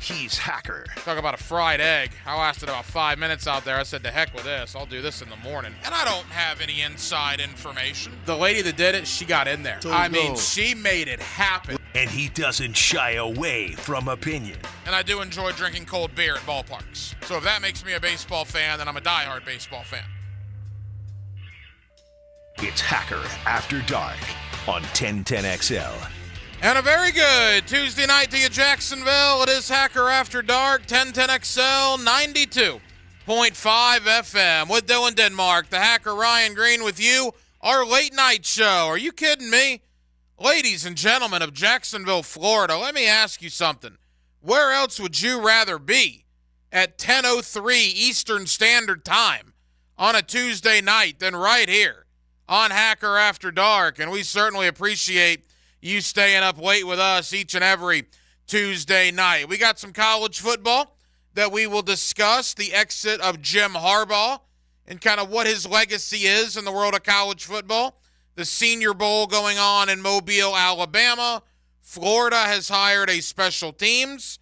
he's Hacker. Talk about a fried egg. I lasted about 5 minutes out there. I said, to heck with this. I'll do this in the morning. And I don't have any inside information. The lady that did it, she got in there. She made it happen. And he doesn't shy away from opinion. And I do enjoy drinking cold beer at ballparks. So if that makes me a baseball fan, then I'm a diehard baseball fan. It's Hacker After Dark on 1010XL. And a very good Tuesday night to you, Jacksonville. It is Hacker After Dark, 1010XL, 92.5 FM. With Dylan Denmark, the Hacker Ryan Green with you, our late night show. Are you kidding me? Ladies and gentlemen of Jacksonville, Florida, let me ask you something. Where else would you rather be at 10:03 Eastern Standard Time on a Tuesday night than right here on Hacker After Dark? And we certainly appreciate you staying up late with us each and every Tuesday night. We got some college football that we will discuss, the exit of Jim Harbaugh and kind of what his legacy is in the world of college football. The Senior Bowl going on in Mobile, Alabama. Florida has hired a special teams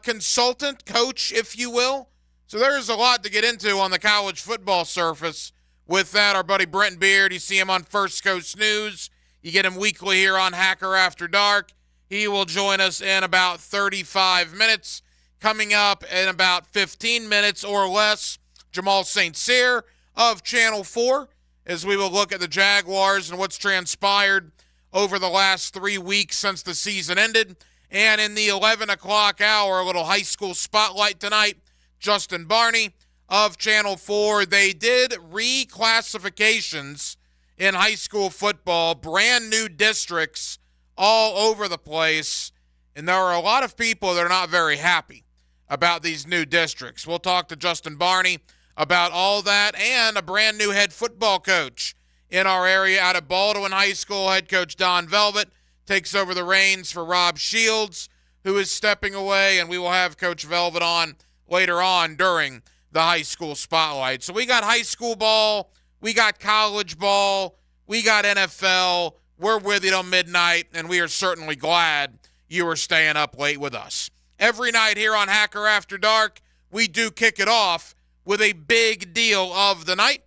consultant, coach, if you will. So there's a lot to get into on the college football surface. With that, our buddy Brent Beard, you see him on First Coast News. You get him weekly here on Hacker After Dark. He will join us in about 35 minutes. Coming up in about 15 minutes or less, Jamal St. Cyr of Channel 4, as we will look at the Jaguars and what's transpired over the last 3 weeks since the season ended. And in the 11 o'clock hour, a little high school spotlight tonight, Justin Barney of Channel 4. They did reclassifications in high school football, brand new districts all over the place, and there are a lot of people that are not very happy about these new districts. We'll talk to Justin Barney about all that, and a brand new head football coach in our area out of Baldwin High School. Head coach Don Velvet takes over the reins for Rob Shields, who is stepping away, and we will have Coach Velvet on later on during the high school spotlight. So we got high school ball, we got college ball, we got NFL. We're with you till midnight, and we are certainly glad you are staying up late with us. Every night here on Hacker After Dark, we do kick it off with a big deal of the night,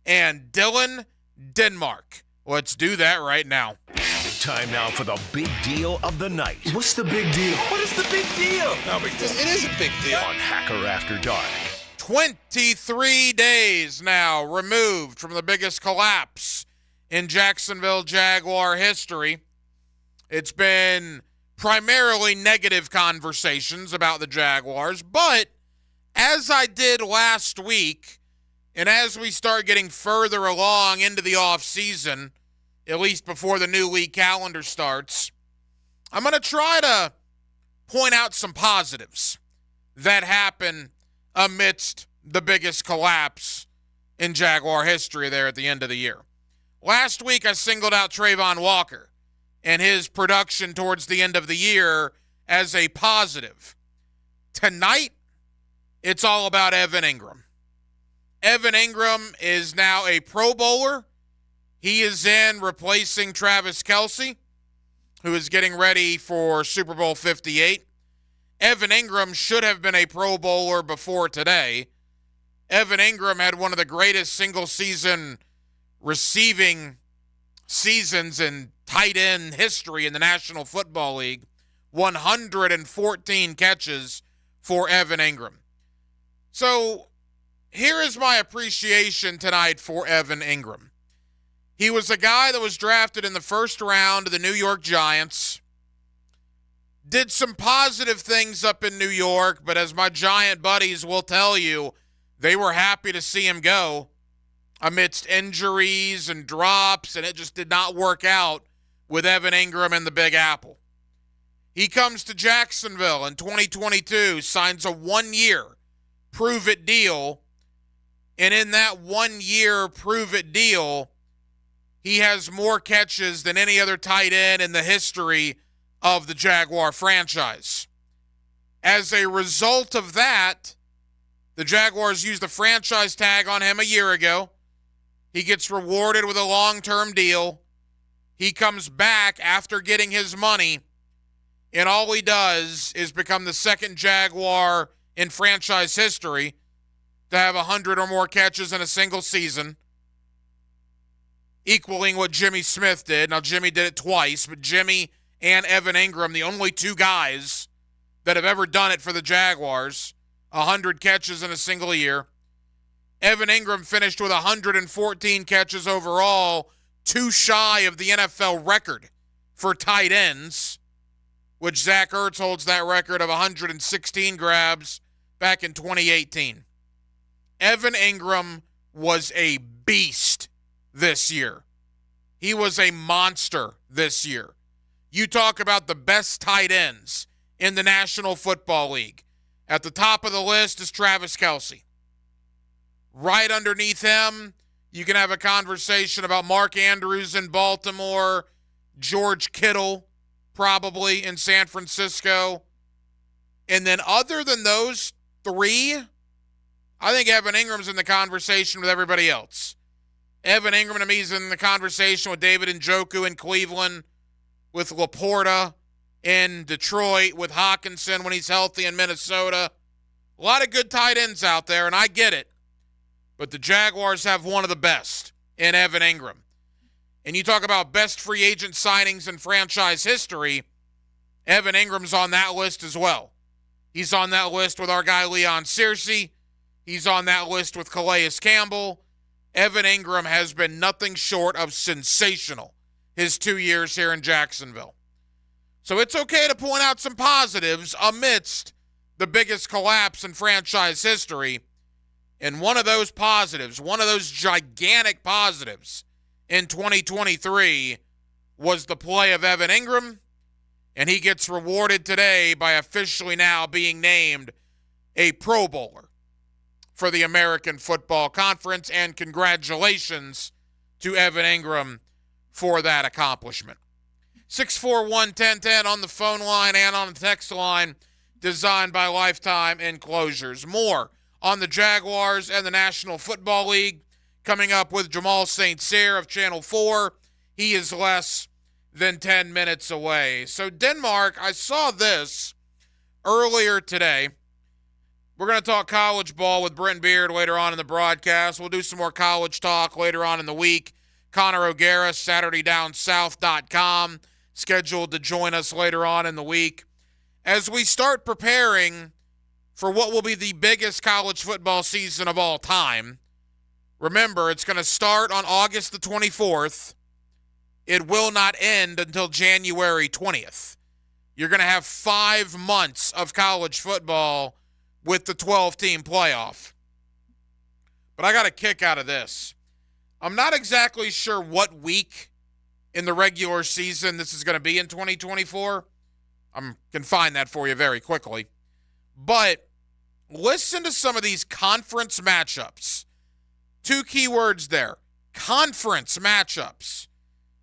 and Dylan Denmark. Let's do that right now. Time now for the big deal of the night. What's the big deal? What is the big deal? No big deal. It is a big deal. On Hacker After Dark. 23 days now removed from the biggest collapse in Jacksonville Jaguar history. It's been primarily negative conversations about the Jaguars, but as I did last week, and as we start getting further along into the offseason, at least before the new league calendar starts, I'm going to try to point out some positives that happen amidst the biggest collapse in Jaguar history there at the end of the year. Last week, I singled out Trayvon Walker and his production towards the end of the year as a positive. Tonight, it's all about Evan Ingram. Evan Ingram is now a Pro Bowler. He is in replacing Travis Kelce, who is getting ready for Super Bowl 58. Evan Ingram should have been a Pro Bowler before today. Evan Ingram had one of the greatest single-season receiving seasons in tight end history in the National Football League. 114 catches for Evan Ingram. So here is my appreciation tonight for Evan Ingram. He was a guy that was drafted in the first round of the New York Giants. Did some positive things up in New York, but as my Giant buddies will tell you, they were happy to see him go amidst injuries and drops, and it just did not work out with Evan Ingram in the Big Apple. He comes to Jacksonville in 2022, signs a one-year prove-it deal, and in that one-year prove-it deal, he has more catches than any other tight end in the history of the Jaguar franchise. As a result of that, the Jaguars used the franchise tag on him a year ago. He gets rewarded with a long-term deal. He comes back after getting his money and all he does is become the second Jaguar in franchise history to have 100 or more catches in a single season, equaling what Jimmy Smith did. Now, Jimmy did it twice, but Jimmy and Evan Ingram, the only two guys that have ever done it for the Jaguars, 100 catches in a single year. Evan Ingram finished with 114 catches overall, too shy of the NFL record for tight ends, which Zach Ertz holds that record of 116 grabs back in 2018. Evan Ingram was a beast this year. He was a monster this year. You talk about the best tight ends in the National Football League. At the top of the list is Travis Kelce. Right underneath him, you can have a conversation about Mark Andrews in Baltimore, George Kittle probably in San Francisco. And then other than those three, I think Evan Ingram's in the conversation with everybody else. Evan Ingram, to me, is in the conversation with David Njoku in Cleveland, with Laporta in Detroit, with Hawkinson when he's healthy in Minnesota. A lot of good tight ends out there, and I get it. But the Jaguars have one of the best in Evan Ingram. And you talk about best free agent signings in franchise history, Evan Ingram's on that list as well. He's on that list with our guy Leon Searcy. He's on that list with Calais Campbell. Evan Ingram has been nothing short of sensational his 2 years here in Jacksonville. So it's okay to point out some positives amidst the biggest collapse in franchise history. And one of those positives, one of those gigantic positives in 2023 was the play of Evan Ingram, and he gets rewarded today by officially now being named a Pro Bowler for the American Football Conference, and congratulations to Evan Ingram for that accomplishment. 641-1010 on the phone line and on the text line, designed by Lifetime Enclosures. More on the Jaguars and the National Football League coming up with Jamal St. Cyr of Channel 4. He is less than 10 minutes away. So, Denmark, I saw this earlier today. We're going to talk college ball with Brent Beard later on in the broadcast. We'll do some more college talk later on in the week. Connor O'Gara, SaturdayDownSouth.com, scheduled to join us later on in the week. As we start preparing for what will be the biggest college football season of all time, remember, it's going to start on August the 24th. It will not end until January 20th. You're going to have 5 months of college football with the 12-team playoff. But I got a kick out of this. I'm not exactly sure what week in the regular season this is going to be in 2024. I can find that for you very quickly. But listen to some of these conference matchups. 2 key words there. Conference matchups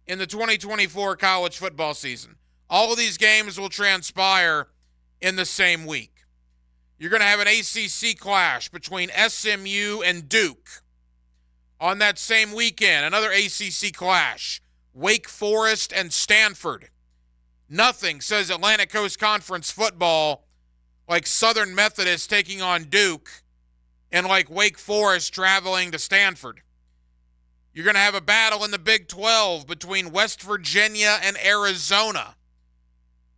in the 2024 college football season. All of these games will transpire in the same week. You're going to have an ACC clash between SMU and Duke. On that same weekend, another ACC clash, Wake Forest and Stanford. Nothing says Atlantic Coast Conference football like Southern Methodist taking on Duke and like Wake Forest traveling to Stanford. You're going to have a battle in the Big 12 between West Virginia and Arizona.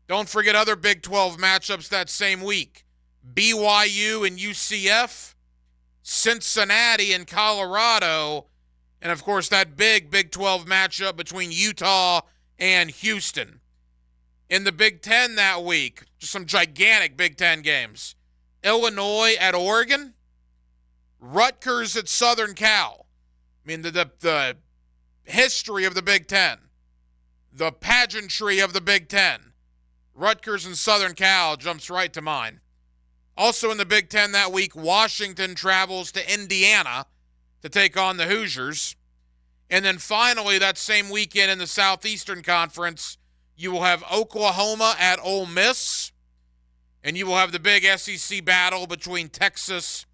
Don't forget other Big 12 matchups that same week. BYU and UCF, Cincinnati and Colorado, and of course that big Big 12 matchup between Utah and Houston. In the Big 10 that week, just some gigantic Big 10 games. Illinois at Oregon, Rutgers at Southern Cal. I mean, the history of the Big 10, the pageantry of the Big 10, Rutgers and Southern Cal jumps right to mind. Also in the Big 10 that week, Washington travels to Indiana to take on the Hoosiers. And then finally, that same weekend in the Southeastern Conference, you will have Oklahoma at Ole Miss, and you will have the big SEC battle between Texas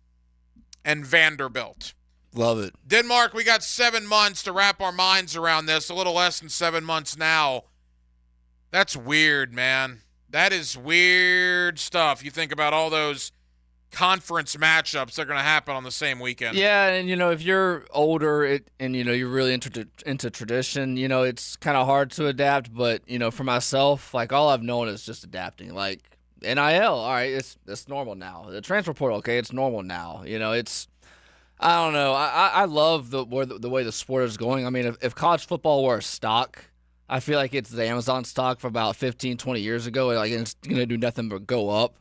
and Vanderbilt. Love it. Denmark, we got 7 months to wrap our minds around this, a little less than 7 months now. That's weird, man. That is weird stuff. You think about all those conference matchups that are going to happen on the same weekend. Yeah, and if you're older and you're really into tradition, it's kind of hard to adapt. But for myself, like all I've known is just adapting. Like NIL, all right, it's normal now. The transfer portal, okay, it's normal now. It's I don't know. I love the way the sport is going. I mean, if college football were a stock, I feel like it's the Amazon stock for about 15, 20 years ago. Like it's gonna do nothing but go up.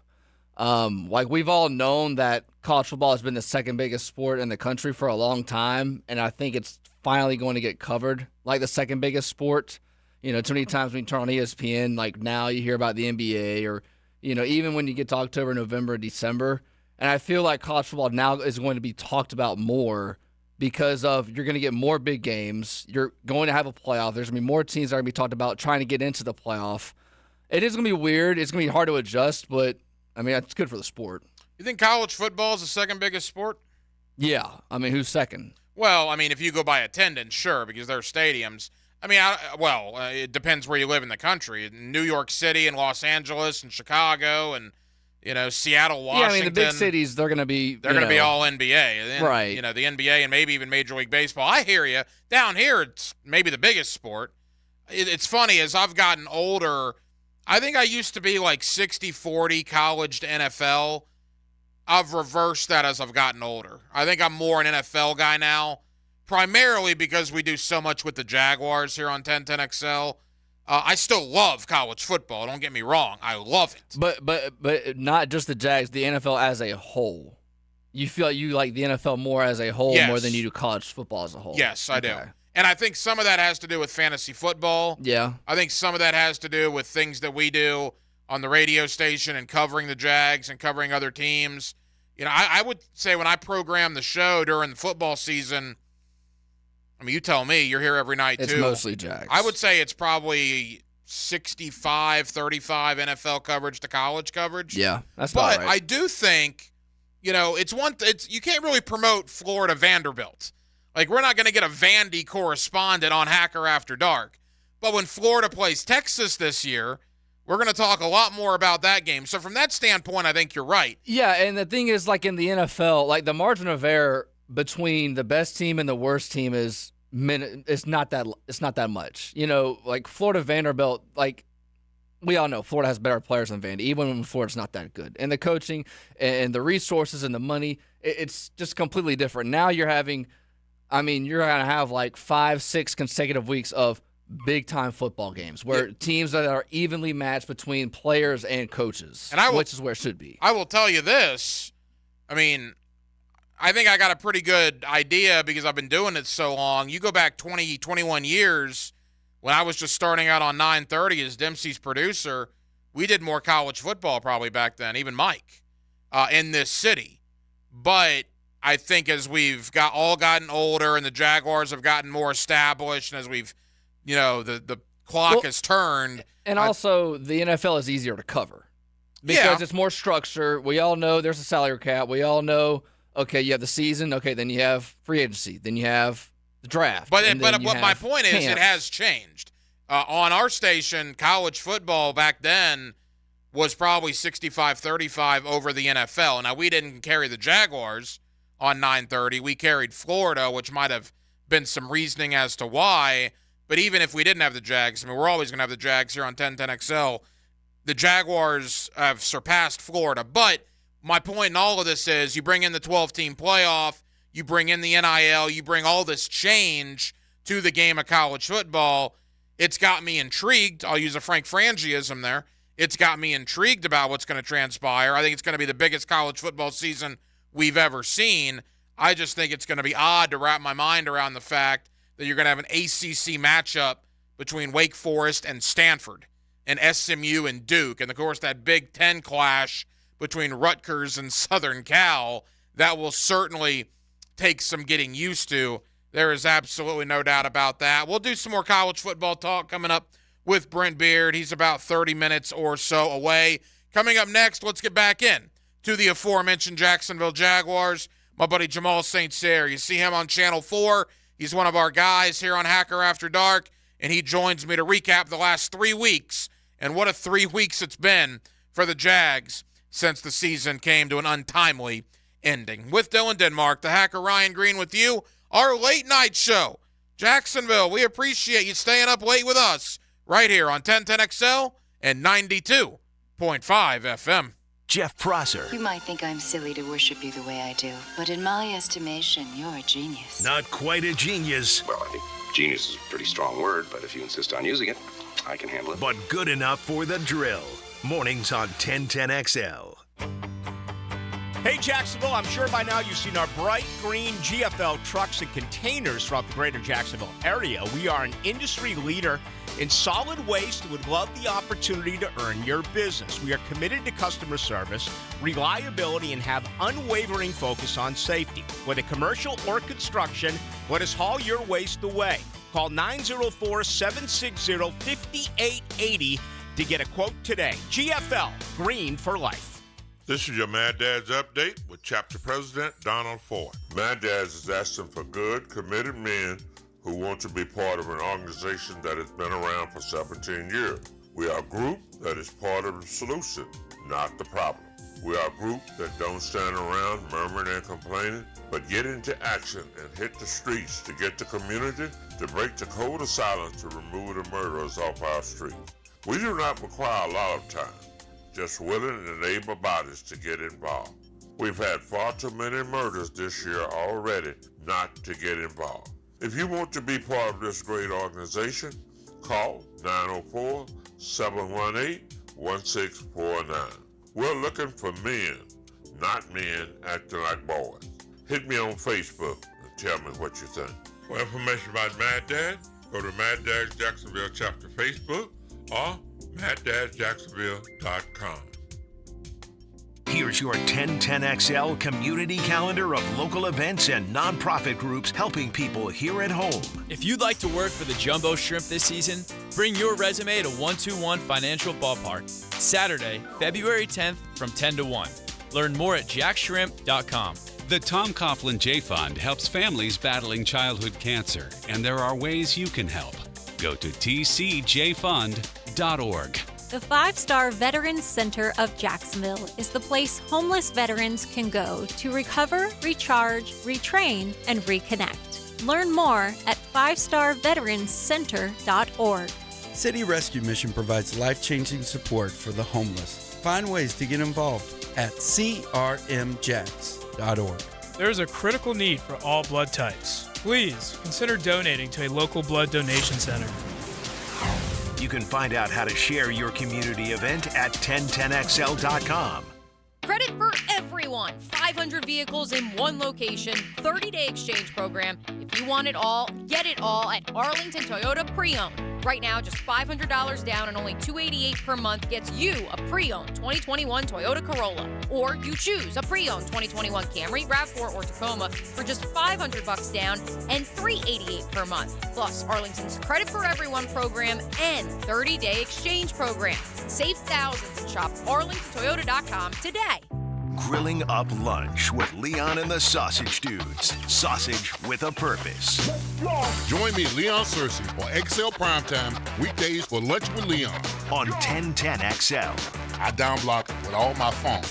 Like we've all known that college football has been the second biggest sport in the country for a long time, and I think it's finally going to get covered like the second biggest sport. Too many times when you turn on ESPN, like now you hear about the NBA or, even when you get to October, November, December. And I feel like college football now is going to be talked about more because of you're going to get more big games. You're going to have a playoff. There's going to be more teams that are going to be talked about trying to get into the playoff. It is going to be weird. It's going to be hard to adjust, but I mean, it's good for the sport. You think college football is the second biggest sport? Yeah. I mean, who's second? Well, I mean, if you go by attendance, sure, because there are stadiums. I mean, it depends where you live in the country. New York City and Los Angeles and Chicago and, Seattle, Washington. Yeah, I mean, the big cities, they're going to be be all NBA. And, right. The NBA and maybe even Major League Baseball. I hear you. Down here, it's maybe the biggest sport. It's funny, as I've gotten older, I think I used to be like 60-40 college to NFL. I've reversed that as I've gotten older. I think I'm more an NFL guy now, primarily because we do so much with the Jaguars here on 1010XL. I still love college football. Don't get me wrong. I love it. But not just the Jags, the NFL as a whole. You feel like you like the NFL more as a whole more than you do college football as a whole. Yes, I do. And I think some of that has to do with fantasy football. Yeah. I think some of that has to do with things that we do on the radio station and covering the Jags and covering other teams. I would say when I program the show during the football season, I mean, you tell me. You're here every night, too. It's mostly Jags. I would say it's probably 65-35 NFL coverage to college coverage. Yeah, that's about right. But I do think, it's you can't really promote Florida Vanderbilt. Like, we're not going to get a Vandy correspondent on Hacker After Dark. But when Florida plays Texas this year, we're going to talk a lot more about that game. So from that standpoint, I think you're right. Yeah, and the thing is, like in the NFL, like the margin of error between the best team and the worst team is it's not that much. Like Florida Vanderbilt, like we all know Florida has better players than Vandy, even when Florida's not that good. And the coaching and the resources and the money, it's just completely different. Now you're going to have like 5-6 consecutive weeks of big-time football games where teams that are evenly matched between players and coaches, which is where it should be. I will tell you this. I mean, I think I got a pretty good idea because I've been doing it so long. You go back 20, 21 years when I was just starting out on 930 as Dempsey's producer, we did more college football probably back then, even Mike, in this city. But I think as we've gotten older and the Jaguars have gotten more established and as we've, the clock has turned. And also the NFL is easier to cover because it's more structure. We all know there's a salary cap. We all know, okay, you have the season. Okay, then you have free agency. Then you have the draft. But what my point is, it has changed. On our station, college football back then was probably 65-35 over the NFL. Now, we didn't carry the Jaguars on 930. We carried Florida, which might have been some reasoning as to why. But even if we didn't have the Jags, I mean, we're always going to have the Jags here on 1010XL. The Jaguars have surpassed Florida. But my point in all of this is you bring in the 12-team playoff, you bring in the NIL, you bring all this change to the game of college football. It's got me intrigued. I'll use a Frank Frangiism there. It's got me intrigued about what's going to transpire. I think it's going to be the biggest college football season we've ever seen. I just think it's going to be odd to wrap my mind around the fact that you're going to have an ACC matchup between Wake Forest and Stanford and SMU and Duke. And, of course, that Big Ten clash between Rutgers and Southern Cal, that will certainly take some getting used to. There is absolutely no doubt about that. We'll do some more college football talk coming up with Brent Beard. He's about 30 minutes or so away. Coming up next, let's get back in to the aforementioned Jacksonville Jaguars. My buddy Jamal St. Cyr. You see him on Channel 4. He's one of our guys here on Hacker After Dark, and he joins me to recap the last 3 weeks And what a 3 weeks it's been for the Jags since the season came to an untimely ending. With Dylan Denmark, the Hacker Ryan Green with you, our late night show. Jacksonville, we appreciate you staying up late with us right here on 1010XL and 92.5 FM. Jeff Prosser. You might think I'm silly to worship you the way I do, but in my estimation, you're a genius. Not quite a genius, Well, I think genius is a pretty strong word, but if you insist on using it, I can handle it. but good enough for the drill. Mornings on 1010XL. Hey Jacksonville, I'm sure by now you've seen our bright green GFL trucks and containers throughout the greater Jacksonville area. We are an industry leader in solid waste and would love the opportunity to earn your business. We are committed to customer service, reliability, and have unwavering focus on safety. Whether commercial or construction, let us haul your waste away. Call 904-760-5880 to get a quote today. GFL, green for life. This is your Mad Dad's Update with Chapter President Donald Ford. Mad Dad's is asking for good, committed men who want to be part of an organization that has been around for 17 years. We are a group that is part of the solution, not the problem. We are a group that don't stand around murmuring and complaining, but get into action and hit the streets to get the community to break the code of silence to remove the murderers off our streets. We do not require a lot of time, just willing and able bodies to get involved. We've had far too many murders this year already not to get involved. If you want to be part of this great organization, call 904-718-1649. We're looking for men, not men acting like boys. Hit me on Facebook and tell me what you think. For information about Mad Dad, go to Mad Dad's Jacksonville Chapter Facebook or MadDad'sJacksonville.com. Here's your 1010XL community calendar of local events and nonprofit groups helping people here at home. If you'd like to work for the Jumbo Shrimp this season, bring your resume to 121 Financial Ballpark, Saturday, February 10th from 10 to 1. Learn more at jackshrimp.com. The Tom Coughlin J Fund helps families battling childhood cancer, and there are ways you can help. Go to tcjfund.org. The 5-Star Veterans Center of Jacksonville is the place homeless veterans can go to recover, recharge, retrain, and reconnect. Learn more at 5starveteranscenter.org. City Rescue Mission provides life-changing support for the homeless. Find ways to get involved at crmjax.org. There is a critical need for all blood types. Please consider donating to a local blood donation center. You can find out how to share your community event at 1010XL.com. Credit for everyone. 500 vehicles in one location, 30-day exchange program. If you want it all, get it all at Arlington Toyota Pre-Owned. Right now, just $500 down and only $288 per month gets you a pre-owned 2021 Toyota Corolla. Or you choose a pre-owned 2021 Camry, RAV4, or Tacoma for just $500 down and $388 per month. Plus, Arlington's Credit for Everyone program and 30-day exchange program. Save thousands and shop arlingtontoyota.com today. Grilling up lunch with Leon and the Sausage Dudes. Sausage with a purpose. Join me, Leon Searcy, on XL Primetime, weekdays for Lunch with Leon. On 1010XL. I downblock with all my phone.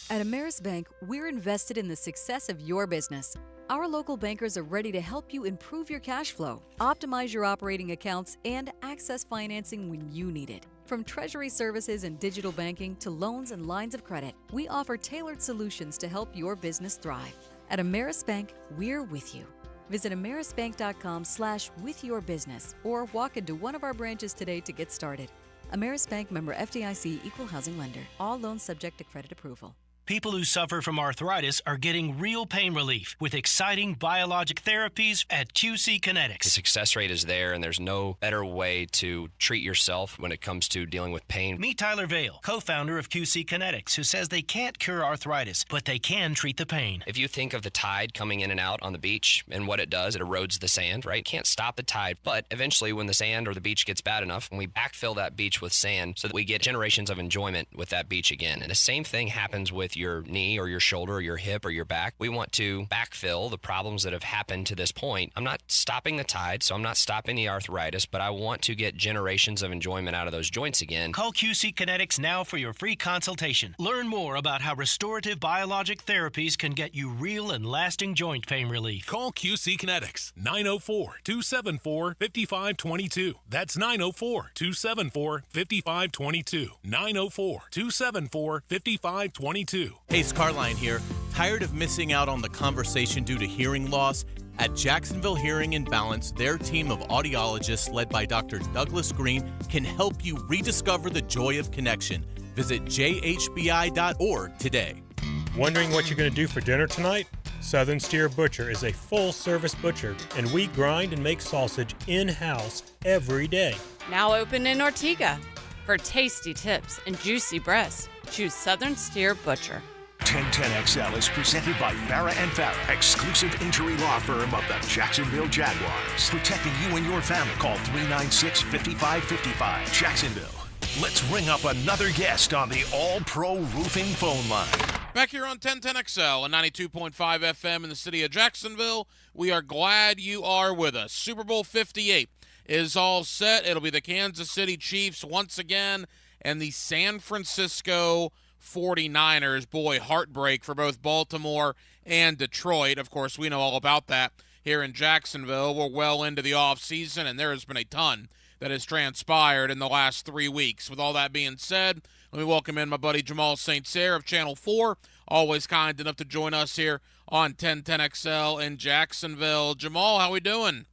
At Ameris Bank, we're invested in the success of your business. Our local bankers are ready to help you improve your cash flow, optimize your operating accounts, and access financing when you need it. From treasury services and digital banking to loans and lines of credit, we offer tailored solutions to help your business thrive. At Ameris Bank, we're with you. Visit amerisbank.com/withyourbusiness or walk into one of our branches today to get started. Ameris Bank, member FDIC, equal housing lender. All loans subject to credit approval. People who suffer from arthritis are getting real pain relief with exciting biologic therapies at QC Kinetics. The success rate is there, and there's no better way to treat yourself when it comes to dealing with pain. Meet Tyler Vale, co-founder of QC Kinetics, who says they can't cure arthritis, but they can treat the pain. If you think of the tide coming in and out on the beach and what it does, it erodes the sand, right? Can't stop the tide, but eventually when the sand or the beach gets bad enough, we backfill that beach with sand so that we get generations of enjoyment with that beach again. And the same thing happens with with your knee or your shoulder or your hip or your back. We want to backfill the problems that have happened to this point. I'm not stopping the tide, so I'm not stopping the arthritis, but I want to get generations of enjoyment out of those joints again. Call QC Kinetics now for your free consultation. Learn more about how restorative biologic therapies can get you real and lasting joint pain relief. Call QC Kinetics, 904-274-5522. That's 904-274-5522. 904-274-5522. Hey, Scarline here. Tired of missing out on the conversation due to hearing loss? At Jacksonville Hearing and Balance, their team of audiologists led by Dr. Douglas Green can help you rediscover the joy of connection. Visit jhbi.org today. Wondering what you're going to do for dinner tonight? Southern Steer Butcher is a full-service butcher, and we grind and make sausage in-house every day. Now open in Ortega. For tasty tips and juicy breasts, choose Southern Steer Butcher. 1010XL is presented by Farah & Farah, exclusive injury law firm of the Jacksonville Jaguars. Protecting you and your family. Call 396-5555. Jacksonville. Let's ring up another guest on the All-Pro Roofing phone line. Back here on 1010XL and 92.5 FM in the city of Jacksonville, we are glad you are with us. Super Bowl 58 is all set. It'll be the Kansas City Chiefs once again and the San Francisco 49ers. Boy, heartbreak for both Baltimore and Detroit. Of course, we know all about that here in Jacksonville. We're well into the offseason, and there has been a ton that has transpired in the last 3 weeks. With all that being said, let me welcome in my buddy Jamal St. Cyr of Channel 4, always kind enough to join us here on 1010XL in Jacksonville. Jamal, how we doing?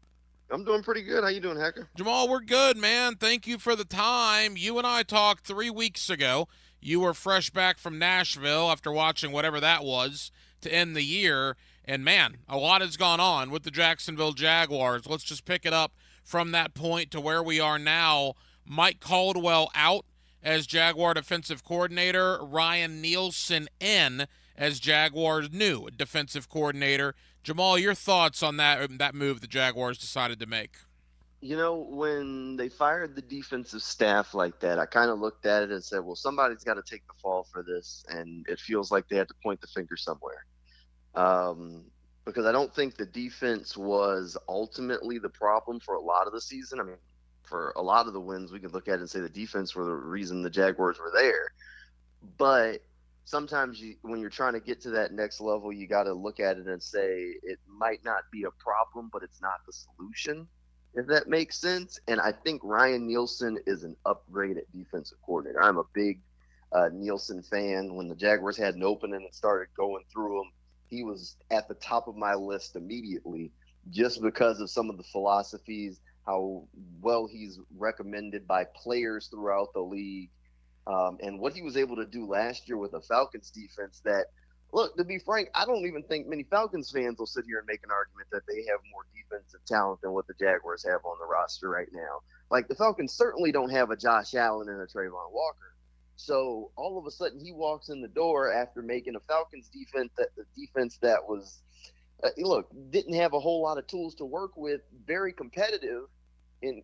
I'm doing pretty good. How you doing, Hacker? Jamal, we're good, man. Thank you for the time. You and I talked 3 weeks ago. You were fresh back from Nashville after watching whatever that was to end the year. And, man, a lot has gone on with the Jacksonville Jaguars. Let's just pick it up from that point to where we are now. Mike Caldwell out as Jaguar defensive coordinator. Ryan Nielsen in as Jaguars' new defensive coordinator. Jamal, your thoughts on that move the Jaguars decided to make? You know, when they fired the defensive staff like that, I kind of looked at it and said, well, somebody's got to take the fall for this, and it feels like they had to point the finger somewhere. Because I don't think the defense was ultimately the problem for a lot of the season. I mean, for a lot of the wins, we could look at it and say the defense were the reason the Jaguars were there. But sometimes when you're trying to get to that next level, you got to look at it and say it might not be a problem, but it's not the solution, if that makes sense. And I think Ryan Nielsen is an upgraded defensive coordinator. I'm a big Nielsen fan. When the Jaguars had an opening and started going through them, he was at the top of my list immediately just because of some of the philosophies, how well he's recommended by players throughout the league, and what he was able to do last year with a Falcons defense that, look, to be frank, I don't even think many Falcons fans will sit here and make an argument that they have more defensive talent than what the Jaguars have on the roster right now. Like, the Falcons certainly don't have a Josh Allen and a Trayvon Walker. So all of a sudden he walks in the door after making a Falcons defense that was, didn't have a whole lot of tools to work with, very competitive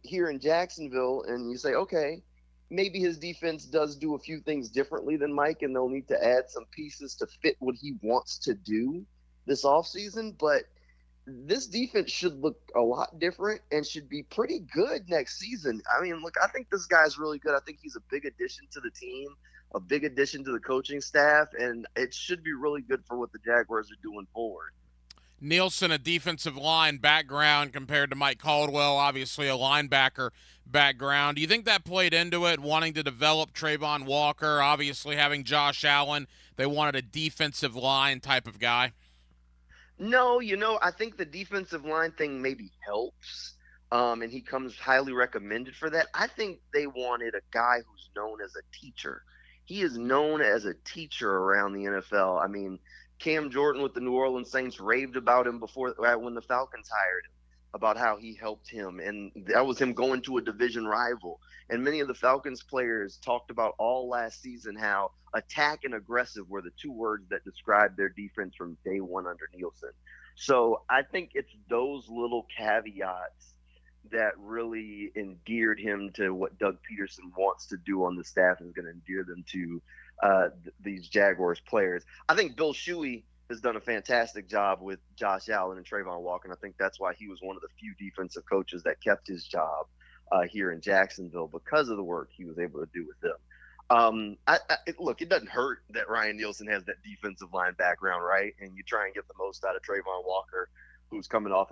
here in Jacksonville. And you say, okay, maybe his defense does do a few things differently than Mike, and they'll need to add some pieces to fit what he wants to do this offseason. But this defense should look a lot different and should be pretty good next season. I mean, look, I think this guy's really good. I think he's a big addition to the team, a big addition to the coaching staff, and it should be really good for what the Jaguars are doing forward. Nielsen, a defensive line background compared to Mike Caldwell, obviously a linebacker background. Do you think that played into it, wanting to develop Trayvon Walker, obviously having Josh Allen? They wanted a defensive line type of guy. No, I think the defensive line thing maybe helps, and he comes highly recommended for that. I think they wanted a guy who's known as a teacher. He is known as a teacher around the NFL. I mean, Cam Jordan with the New Orleans Saints raved about him when the Falcons hired him, about how he helped him, and that was him going to a division rival. And many of the Falcons players talked about all last season how attack and aggressive were the two words that described their defense from day one under Nielsen. So I think it's those little caveats that really endeared him to what Doug Peterson wants to do on the staff, is going to endear them to these Jaguars players. I think Bill Shuey has done a fantastic job with Josh Allen and Trayvon Walker, and I think that's why he was one of the few defensive coaches that kept his job here in Jacksonville because of the work he was able to do with them. Look, it doesn't hurt that Ryan Nielsen has that defensive line background, right? And you try and get the most out of Trayvon Walker, who's coming off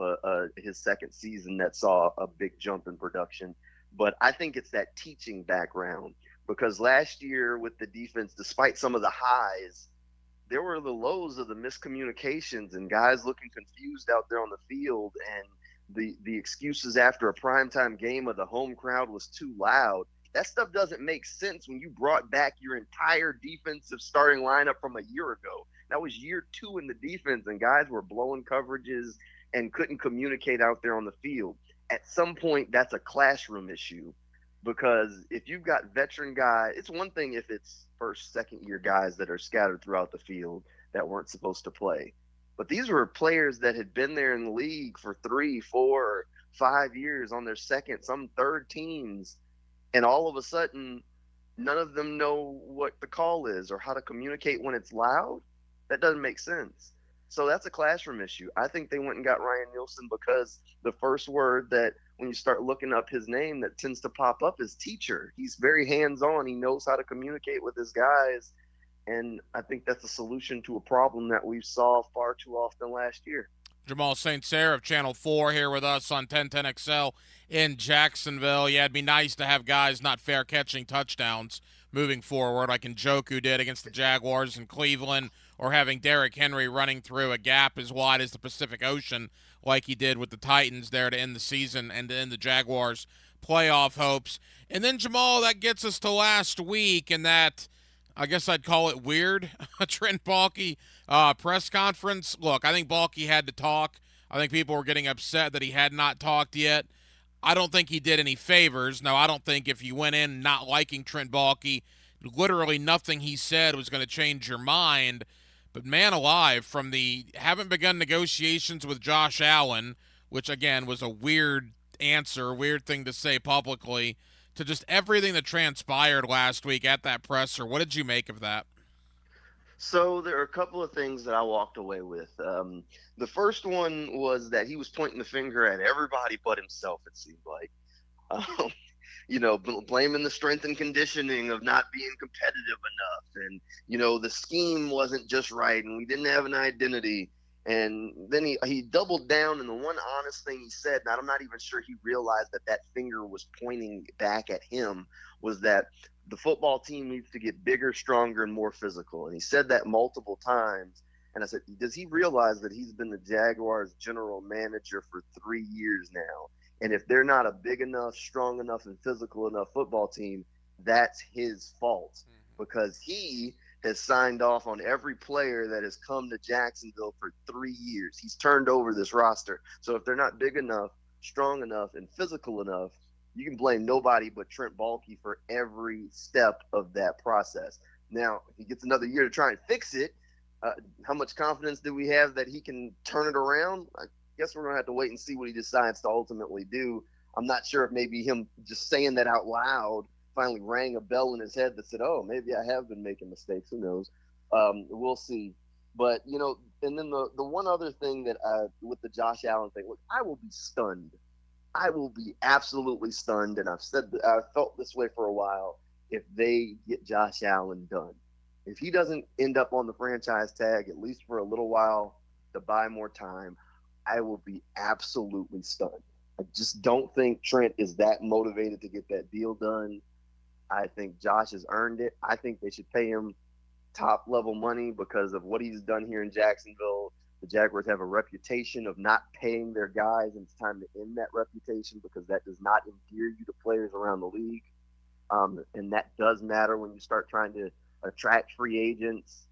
his second season that saw a big jump in production. But I think it's that teaching background, because last year with the defense, despite some of the highs, there were the lows of the miscommunications and guys looking confused out there on the field, and the excuses after a primetime game of the home crowd was too loud. That stuff doesn't make sense when you brought back your entire defensive starting lineup from a year ago. That was year 2 in the defense, and guys were blowing coverages and couldn't communicate out there on the field. At some point, that's a classroom issue, because if you've got veteran guys, it's one thing if it's first, second year guys that are scattered throughout the field that weren't supposed to play. But these were players that had been there in the league for 3, 4, 5 years on their second, some third teams. And all of a sudden, none of them know what the call is or how to communicate when it's loud. That doesn't make sense. So that's a classroom issue. I think they went and got Ryan Nielsen because the first word that when you start looking up his name that tends to pop up is teacher. He's very hands-on. He knows how to communicate with his guys. And I think that's a solution to a problem that we've solved far too often last year. Jamal St. Cyr of Channel 4 here with us on 1010XL in Jacksonville. Yeah, it'd be nice to have guys not fair catching touchdowns moving forward, like Njoku did against the Jaguars in Cleveland, or having Derrick Henry running through a gap as wide as the Pacific Ocean like he did with the Titans there to end the season and to end the Jaguars' playoff hopes. And then, Jamal, that gets us to last week, and that, I guess I'd call it weird, Trent Baalke press conference. Look, I think Baalke had to talk. I think people were getting upset that he had not talked yet. I don't think he did any favors. Now, I don't think if you went in not liking Trent Baalke, literally nothing he said was going to change your mind. But man alive, from the haven't begun negotiations with Josh Allen, which again was a weird answer, weird thing to say publicly, to just everything that transpired last week at that presser. What did you make of that? So there are a couple of things that I walked away with. The first one was that he was pointing the finger at everybody but himself, it seemed like. Blaming the strength and conditioning of not being competitive enough. And, the scheme wasn't just right, and we didn't have an identity. And then he doubled down, and the one honest thing he said, and I'm not even sure he realized that finger was pointing back at him, was that the football team needs to get bigger, stronger, and more physical. And he said that multiple times. And I said, does he realize that he's been the Jaguars general manager for 3 years now? And if they're not a big enough, strong enough, and physical enough football team, that's his fault, because he has signed off on every player that has come to Jacksonville for 3 years. He's turned over this roster. So if they're not big enough, strong enough, and physical enough, you can blame nobody but Trent Baalke for every step of that process. Now, if he gets another year to try and fix it, how much confidence do we have that he can turn it around? I guess we're going to have to wait and see what he decides to ultimately do. I'm not sure if maybe him just saying that out loud finally rang a bell in his head that said, oh, maybe I have been making mistakes. Who knows? We'll see. But, and then the one other thing that with the Josh Allen thing, look, I will be stunned. I will be absolutely stunned, and I've felt this way for a while, if they get Josh Allen done. If he doesn't end up on the franchise tag, at least for a little while, to buy more time, I will be absolutely stunned. I just don't think Trent is that motivated to get that deal done. I think Josh has earned it. I think they should pay him top-level money because of what he's done here in Jacksonville. The Jaguars have a reputation of not paying their guys, and it's time to end that reputation because that does not endear you to players around the league. And that does matter when you start trying to attract free agents.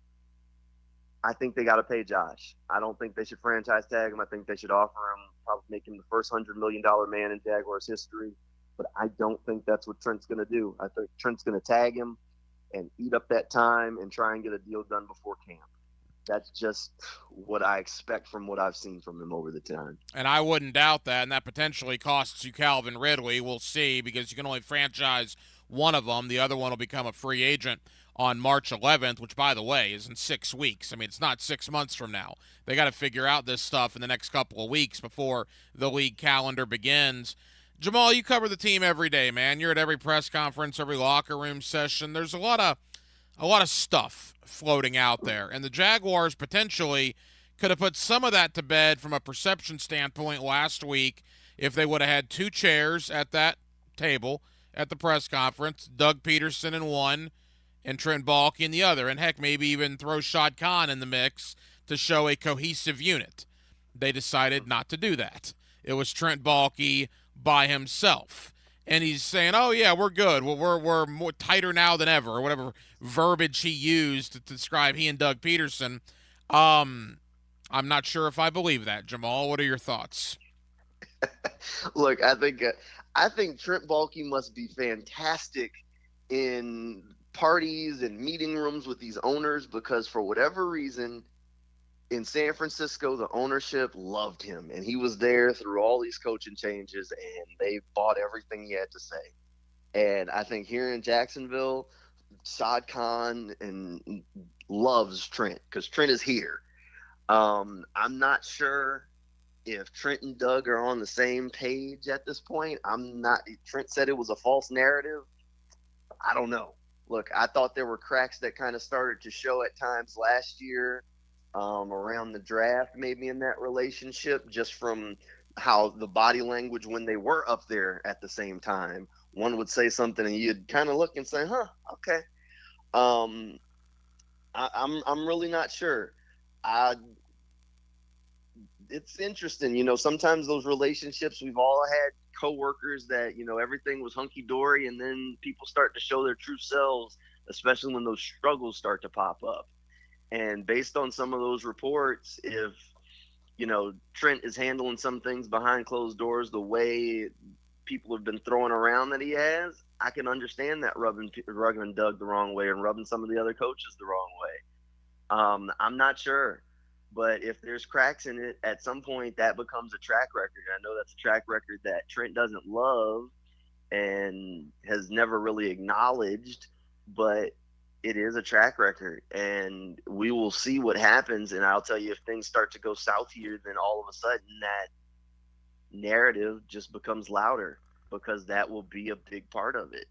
I think they got to pay Josh. I don't think they should franchise tag him. I think they should offer him, probably make him the first $100 million man in Jaguars history. But I don't think that's what Trent's going to do. I think Trent's going to tag him and eat up that time and try and get a deal done before camp. That's just what I expect from what I've seen from him over the time. And I wouldn't doubt that, and that potentially costs you Calvin Ridley. We'll see, because you can only franchise one of them. The other one will become a free agent on March 11th, which, by the way, is in 6 weeks. I mean, it's not 6 months from now. They got to figure out this stuff in the next couple of weeks before the league calendar begins. Jamal, you cover the team every day, man. You're at every press conference, every locker room session. There's a lot of stuff floating out there, and the Jaguars potentially could have put some of that to bed from a perception standpoint last week if they would have had 2 chairs at that table at the press conference, Doug Peterson in one and Trent Baalke in the other, and heck, maybe even throw Shad Khan in the mix to show a cohesive unit. They decided not to do that. It was Trent Baalke by himself, and he's saying, "Oh yeah, we're good. Well, we're more tighter now than ever," or whatever verbiage he used to describe he and Doug Peterson. I'm not sure if I believe that. Jamal, what are your thoughts? Look, I think Trent Baalke must be fantastic in parties and meeting rooms with these owners, because for whatever reason in San Francisco, the ownership loved him, and he was there through all these coaching changes, and they bought everything he had to say. And I think here in Jacksonville, Shad Khan loves Trent because Trent is here. I'm not sure if Trent and Doug are on the same page at this point. Trent said it was a false narrative. I don't know. Look, I thought there were cracks that kind of started to show at times last year around the draft, maybe in that relationship, just from how the body language when they were up there at the same time. One would say something and you'd kind of look and say, huh, okay. I'm really not sure. It's interesting, sometimes those relationships, we've all had coworkers that, everything was hunky-dory, and then people start to show their true selves, especially when those struggles start to pop up. And based on some of those reports, if, Trent is handling some things behind closed doors the way people have been throwing around that he has, I can understand that rubbing Doug the wrong way and rubbing some of the other coaches the wrong way. I'm not sure. But if there's cracks in it, at some point that becomes a track record. I know that's a track record that Trent doesn't love and has never really acknowledged, but it is a track record. And we will see what happens. And I'll tell you, if things start to go south here, then all of a sudden that narrative just becomes louder, because that will be a big part of it.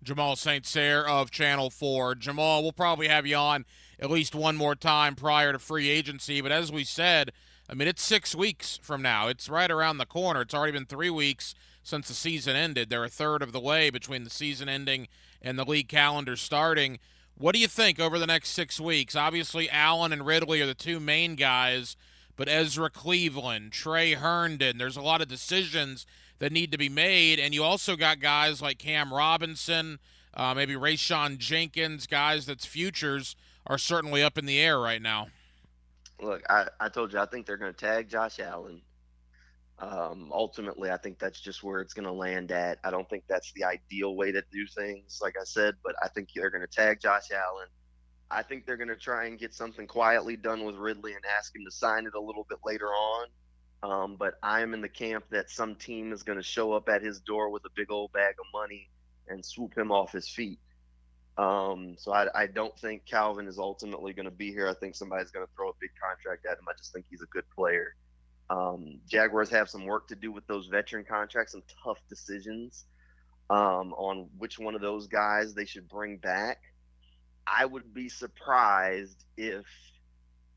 Jamal St. Cyr of Channel 4. Jamal, we'll probably have you on at least one more time prior to free agency. But as we said, I mean, it's 6 weeks from now. It's right around the corner. It's already been 3 weeks since the season ended. They're a third of the way between the season ending and the league calendar starting. What do you think over the next 6 weeks? Obviously, Allen and Ridley are the two main guys, but Ezra Cleveland, Trey Herndon, there's a lot of decisions that need to be made, and you also got guys like Cam Robinson, maybe Rayshawn Jenkins, guys that's futures are certainly up in the air right now. Look, I told you, I think they're going to tag Josh Allen. Ultimately, I think that's just where it's going to land at. I don't think that's the ideal way to do things, like I said, but I think they're going to tag Josh Allen. I think they're going to try and get something quietly done with Ridley and ask him to sign it a little bit later on. But I am in the camp that some team is going to show up at his door with a big old bag of money and swoop him off his feet. So I don't think Calvin is ultimately going to be here. I think somebody's going to throw a big contract at him. I just think he's a good player. Jaguars have some work to do with those veteran contracts, some tough decisions on which one of those guys they should bring back. I would be surprised if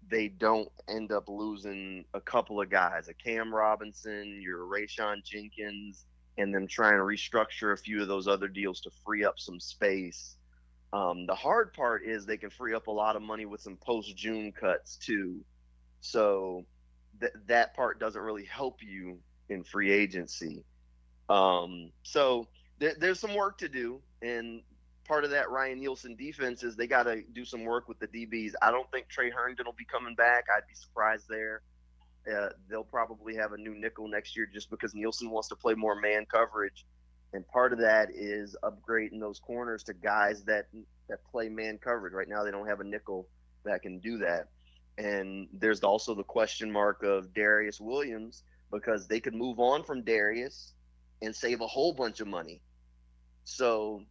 they don't end up losing a couple of guys, a Cam Robinson, your Rayshawn Jenkins, and them trying to restructure a few of those other deals to free up some space. The hard part is they can free up a lot of money with some post-June cuts too. So that part doesn't really help you in free agency. So there's some work to do, and part of that Ryan Nielsen defense is they got to do some work with the DBs. I don't think Trey Herndon will be coming back. I'd be surprised there. They'll probably have a new nickel next year just because Nielsen wants to play more man coverage. And part of that is upgrading those corners to guys that play man coverage. Right now they don't have a nickel that can do that. And there's also the question mark of Darius Williams, because they could move on from Darius and save a whole bunch of money. So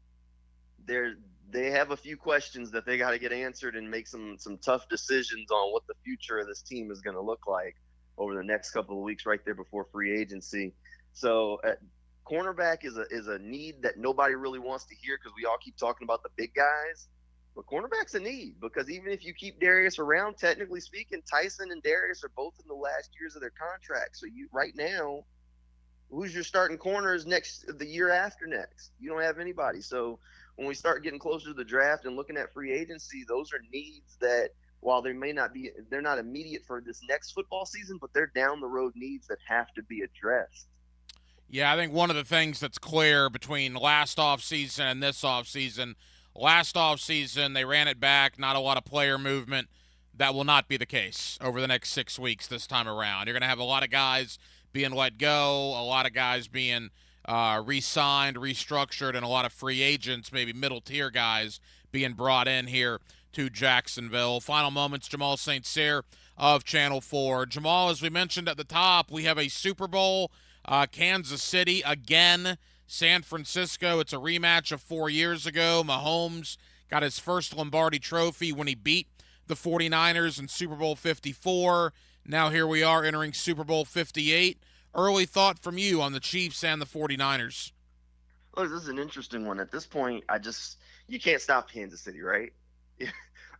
they have a few questions that they got to get answered and make some tough decisions on what the future of this team is going to look like over the next couple of weeks right there before free agency. So cornerback is a need that nobody really wants to hear because we all keep talking about the big guys. But cornerback's a need because even if you keep Darius around, technically speaking, Tyson and Darius are both in the last years of their contract. So you right now, who's your starting corners the year after next? You don't have anybody. So when we start getting closer to the draft and looking at free agency, those are needs that while they're not immediate for this next football season, but they're down the road needs that have to be addressed. Yeah, I think one of the things that's clear between last offseason and this offseason, last offseason they ran it back, not a lot of player movement. That will not be the case over the next 6 weeks this time around. You're going to have a lot of guys being let go, a lot of guys being re-signed, restructured, and a lot of free agents, maybe middle-tier guys, being brought in here to Jacksonville. Final moments, Jamal St. Cyr of Channel 4. Jamal, as we mentioned at the top, we have a Super Bowl, Kansas City again, San Francisco. It's a rematch of 4 years ago. Mahomes got his first Lombardi trophy when he beat the 49ers in Super Bowl 54. Now here we are entering Super Bowl 58. Early thought from you on the Chiefs and the 49ers. Look, this is an interesting one. At this point, you can't stop Kansas City, right?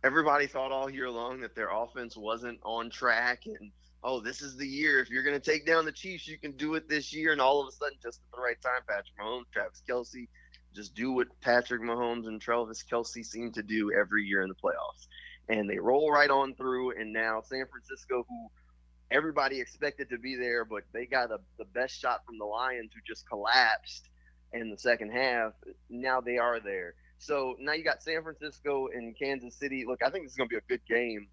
Everybody thought all year long that their offense wasn't on track and, oh, this is the year. If you're going to take down the Chiefs, you can do it this year. And all of a sudden, just at the right time, Patrick Mahomes, Travis Kelce, just do what Patrick Mahomes and Travis Kelce seem to do every year in the playoffs. And they roll right on through, and now San Francisco, who everybody expected to be there, but they got the best shot from the Lions, who just collapsed in the second half. Now they are there. So now you got San Francisco and Kansas City. Look, I think this is going to be a good game.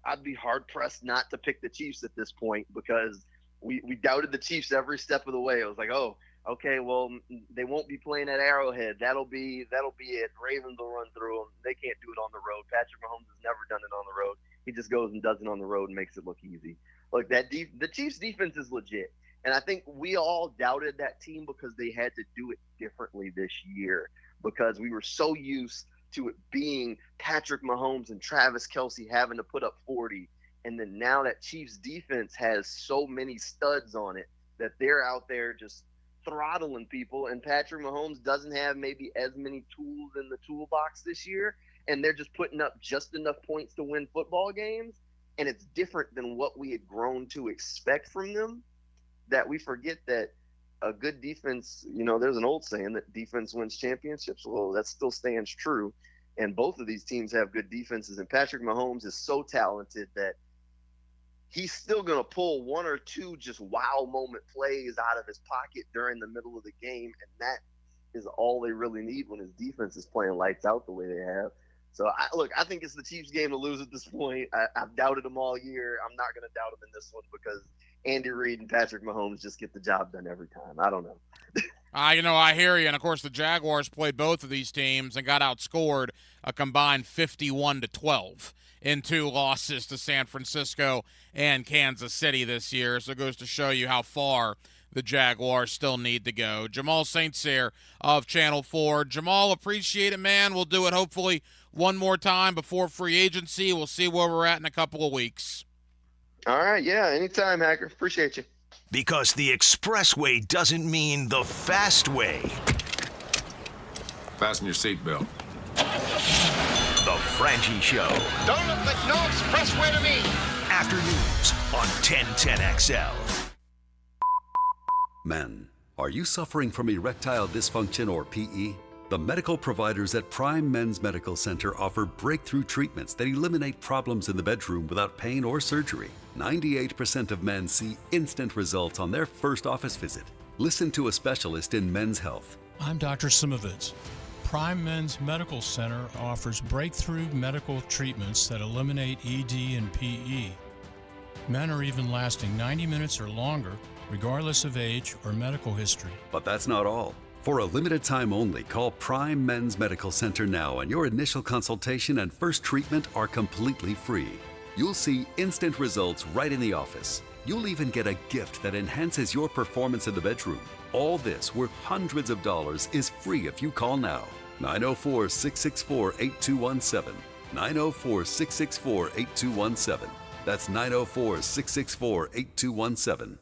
I'd be hard-pressed not to pick the Chiefs at this point because we doubted the Chiefs every step of the way. It was like, oh, okay, well, they won't be playing at Arrowhead. That'll be it. Ravens will run through them. They can't do it on the road. Patrick Mahomes has never done it on the road. He just goes and does it on the road and makes it look easy. Look, the Chiefs' defense is legit, and I think we all doubted that team because they had to do it differently this year because we were so used to it being Patrick Mahomes and Travis Kelce having to put up 40, and then now that Chiefs defense has so many studs on it that they're out there just throttling people, and Patrick Mahomes doesn't have maybe as many tools in the toolbox this year, and they're just putting up just enough points to win football games, and it's different than what we had grown to expect from them, that we forget that a good defense, there's an old saying that defense wins championships. Well, that still stands true, and both of these teams have good defenses, and Patrick Mahomes is so talented that he's still going to pull one or two just wow moment plays out of his pocket during the middle of the game, and that is all they really need when his defense is playing lights out the way they have. So, I think it's the Chiefs' game to lose at this point. I've doubted them all year. I'm not going to doubt them in this one because Andy Reid and Patrick Mahomes just get the job done every time. I don't know. I hear you. And, of course, the Jaguars played both of these teams and got outscored a combined 51-12 in 2 losses to San Francisco and Kansas City this year. So it goes to show you how far the Jaguars still need to go. Jamal St. Cyr of Channel 4. Jamal, appreciate it, man. We'll do it hopefully one more time before free agency. We'll see where we're at in a couple of weeks. All right, yeah, anytime, Hacker. Appreciate you. Because the expressway doesn't mean the fast way. Fasten your seatbelt. The Frangie Show. Don't look like no expressway to me. Afternoons on 1010XL. Men, are you suffering from erectile dysfunction or PE? The medical providers at Prime Men's Medical Center offer breakthrough treatments that eliminate problems in the bedroom without pain or surgery. 98% of men see instant results on their first office visit. Listen to a specialist in men's health. I'm Dr. Simovitz. Prime Men's Medical Center offers breakthrough medical treatments that eliminate ED and PE. Men are even lasting 90 minutes or longer, regardless of age or medical history. But that's not all. For a limited time only, call Prime Men's Medical Center now, and your initial consultation and first treatment are completely free. You'll see instant results right in the office. You'll even get a gift that enhances your performance in the bedroom. All this, worth hundreds of dollars, is free if you call now. 904-664-8217. 904-664-8217. That's 904-664-8217.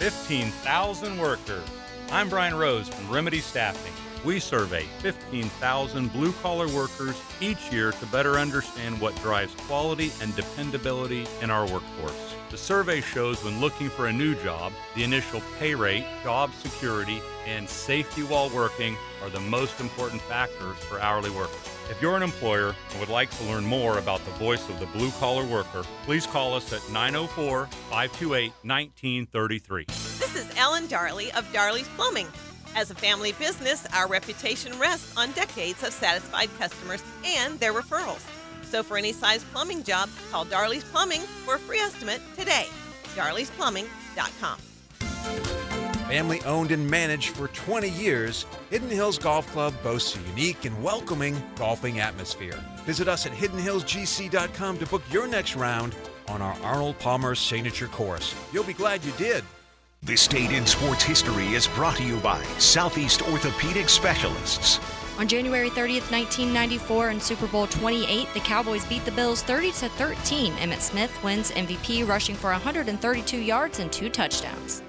15,000 workers. I'm Brian Rose from Remedy Staffing. We survey 15,000 blue-collar workers each year to better understand what drives quality and dependability in our workforce. The survey shows when looking for a new job, the initial pay rate, job security, and safety while working are the most important factors for hourly workers. If you're an employer and would like to learn more about the voice of the blue-collar worker, please call us at 904-528-1933. This is Ellen Darley of Darley's Plumbing. As a family business, our reputation rests on decades of satisfied customers and their referrals. So for any size plumbing job, call Darley's Plumbing for a free estimate today. darleysplumbing.com. Family owned and managed for 20 years, Hidden Hills Golf Club boasts a unique and welcoming golfing atmosphere. Visit us at hiddenhillsgc.com to book your next round on our Arnold Palmer signature course. You'll be glad you did. This date in sports history is brought to you by Southeast Orthopedic Specialists. On January 30th, 1994, in Super Bowl 28, the Cowboys beat the Bills 30-13. Emmitt Smith wins MVP, rushing for 132 yards and 2 touchdowns.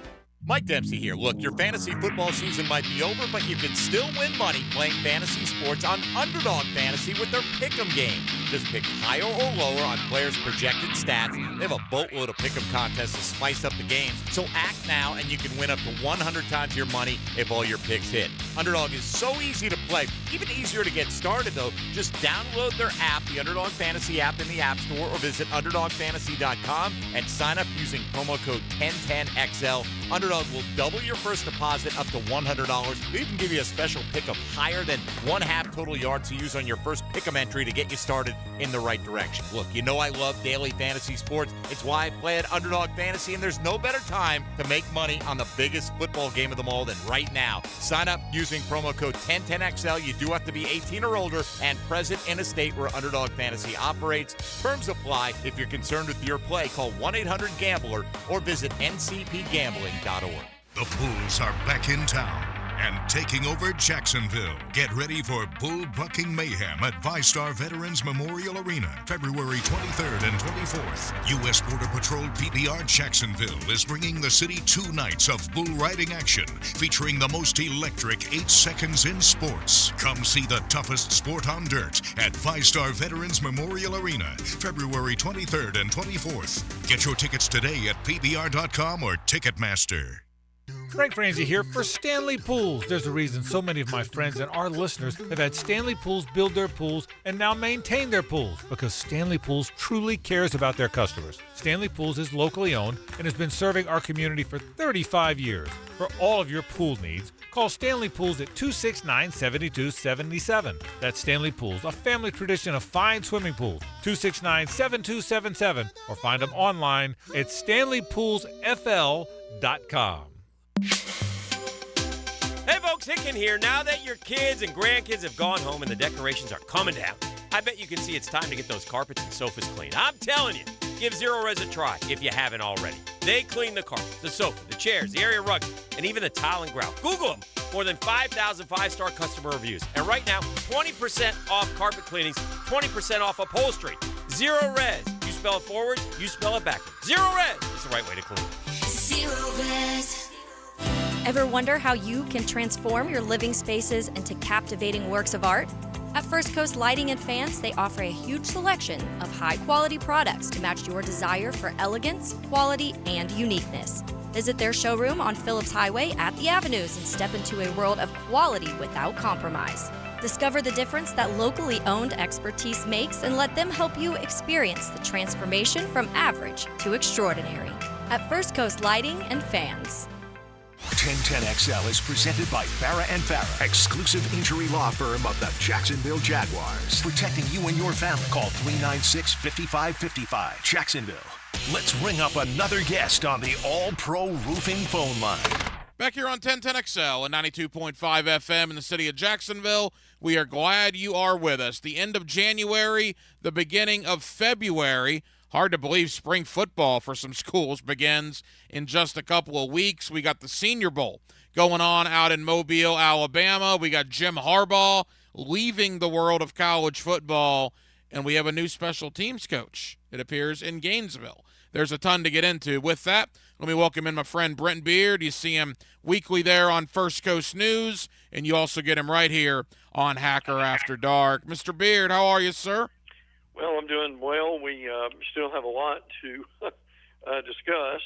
Mike Dempsey here. Look, your fantasy football season might be over, but you can still win money playing fantasy sports on Underdog Fantasy with their Pick'em game. Just pick higher or lower on players' projected stats. They have a boatload of Pick'em contests to spice up the games. So act now, and you can win up to 100 times your money if all your picks hit. Underdog is so easy to play, even easier to get started, though. Just download their app, the Underdog Fantasy app in the App Store, or visit UnderdogFantasy.com and sign up using promo code 1010XL. Underdog will double your first deposit up to $100. They even give you a special pickup higher than 1/2 total yards to use on your first pick'em entry to get you started in the right direction. Look, you know I love daily fantasy sports. It's why I play at Underdog Fantasy, and there's no better time to make money on the biggest football game of them all than right now. Sign up using promo code 1010XL. You do have to be 18 or older and present in a state where Underdog Fantasy operates. Terms apply. If you're concerned with your play, call 1-800-GAMBLER or visit ncpgambling.org. The Bulls are back in town and taking over Jacksonville. Get ready for bull bucking mayhem at VyStar Veterans Memorial Arena, February 23rd and 24th. U.S. Border Patrol PBR Jacksonville is bringing the city 2 nights of bull riding action, featuring the most electric 8 seconds in sports. Come see the toughest sport on dirt at VyStar Veterans Memorial Arena, February 23rd and 24th. Get your tickets today at PBR.com or Ticketmaster. Frank Franzi here for Stanley Pools. There's a reason so many of my friends and our listeners have had Stanley Pools build their pools and now maintain their pools, because Stanley Pools truly cares about their customers. Stanley Pools is locally owned and has been serving our community for 35 years. For all of your pool needs, call Stanley Pools at 269-7277. That's Stanley Pools, a family tradition of fine swimming pools. 269-7277, or find them online at stanleypoolsfl.com. Hey folks, Hicken here. Now that your kids and grandkids have gone home and the decorations are coming down, I bet you can see it's time to get those carpets and sofas clean. I'm telling you, give Zero Res a try if you haven't already. They clean the carpets, the sofa, the chairs, the area rugs, and even the tile and grout. Google them. More than 5,000 5-star customer reviews. And right now, 20% off carpet cleanings, 20% off upholstery. Zero Res. You spell it forwards, you spell it backwards. Zero Res is the right way to clean. Zero Res. Ever wonder how you can transform your living spaces into captivating works of art? At First Coast Lighting and Fans, they offer a huge selection of high-quality products to match your desire for elegance, quality, and uniqueness. Visit their showroom on Phillips Highway at the Avenues and step into a world of quality without compromise. Discover the difference that locally owned expertise makes and let them help you experience the transformation from average to extraordinary. At First Coast Lighting and Fans. 1010XL is presented by Farah & Farah, exclusive injury law firm of the Jacksonville Jaguars. Protecting you and your family. Call 396-5555. Jacksonville. Let's ring up another guest on the All-Pro Roofing phone line. Back here on 1010XL and 92.5 FM in the city of Jacksonville, we are glad you are with us. The end of January, the beginning of February. Hard to believe spring football for some schools begins in just a couple of weeks. We got the Senior Bowl going on out in Mobile, Alabama. We got Jim Harbaugh leaving the world of college football, and we have a new special teams coach, it appears, in Gainesville. There's a ton to get into. With that, let me welcome in my friend Brent Beard. You see him weekly there on First Coast News, and you also get him right here on Hacker After Dark. Mr. Beard, how are you, sir? Well, I'm doing well. We still have a lot to discuss,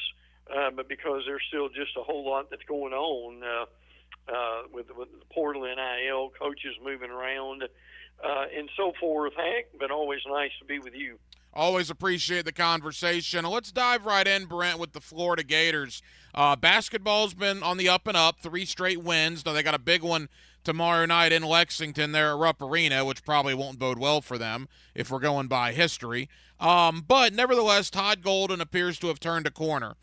but because there's still just a whole lot that's going on with the portal, NIL, coaches moving around, and so forth, Hank, but always nice to be with you. Always appreciate the conversation. Let's dive right in, Brent, with the Florida Gators. Basketball's been on the up and up, 3 straight wins. Now they got a big one tomorrow night in Lexington there at Rupp Arena, which probably won't bode well for them if we're going by history. But nevertheless, Todd Golden appears to have turned a corner.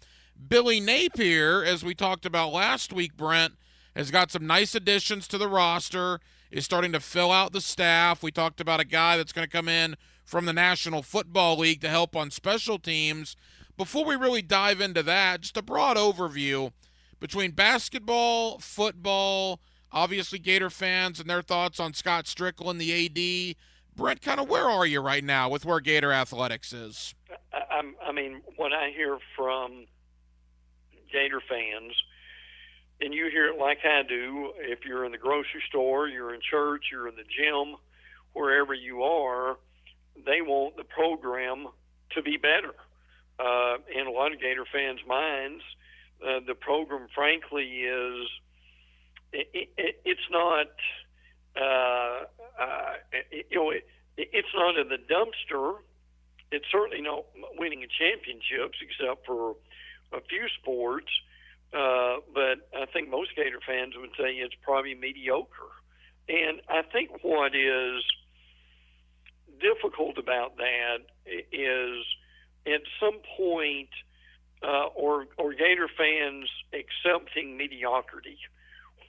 Billy Napier, as we talked about last week, Brent, has got some nice additions to the roster, is starting to fill out the staff. We talked about a guy that's going to come in from the National Football League to help on special teams. Before we really dive into that, just a broad overview between basketball, football, obviously Gator fans and their thoughts on Scott Strickland, the AD. Brent, kind of where are you right now with where Gator athletics is? I mean, when I hear from Gator fans, and you hear it like I do, if you're in the grocery store, you're in church, you're in the gym, wherever you are, they want the program to be better. In a lot of Gator fans' minds, the program, frankly, is it's not it's not in the dumpster. It's certainly not winning championships, except for a few sports. But I think most Gator fans would say it's probably mediocre. And I think what is difficult about that is at some point or Gator fans accepting mediocrity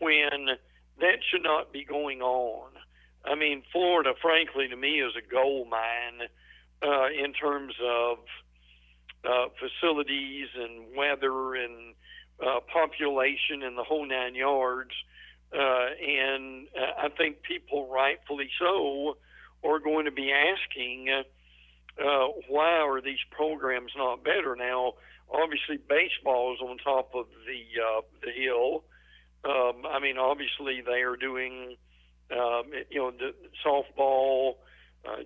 when that should not be going on. I mean, Florida, frankly, to me, is a gold mine in terms of facilities and weather and population and the whole 9 yards. And I think people, rightfully so, are going to be asking, why are these programs not better? Now, obviously, baseball is on top of the hill. I mean, obviously, they are doing, the softball,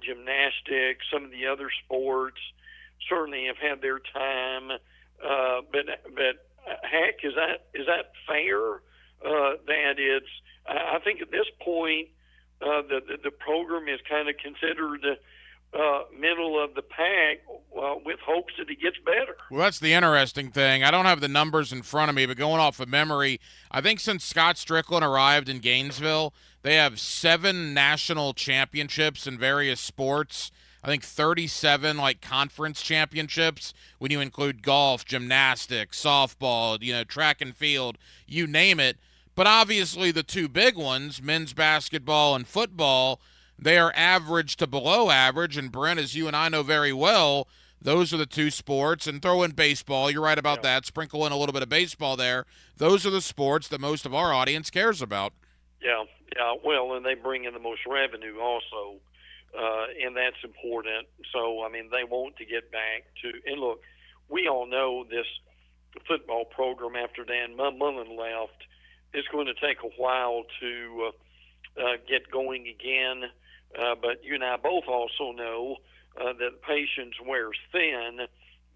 gymnastics, some of the other sports certainly have had their time. But heck, is that fair? That it's, I think at this point, the program is kind of considered middle of the pack with hopes that it gets better. Well, that's the interesting thing. I don't have the numbers in front of me, but going off of memory, I think since Scott Strickland arrived in Gainesville, they have 7 national championships in various sports. I think 37 conference championships when you include golf, gymnastics, softball, track and field, you name it. But obviously the 2 big ones, men's basketball and football, they are average to below average. And Brent, as you and I know very well, those are the 2 sports. And throw in baseball. You're right about that. Sprinkle in a little bit of baseball there. Those are the sports that most of our audience cares about. Yeah. Well, and they bring in the most revenue also. And that's important. So, I mean, they want to get back to – and look, we all know this football program after Dan Mullen left is going to take a while to get going again. But you and I both also know that patience wears thin.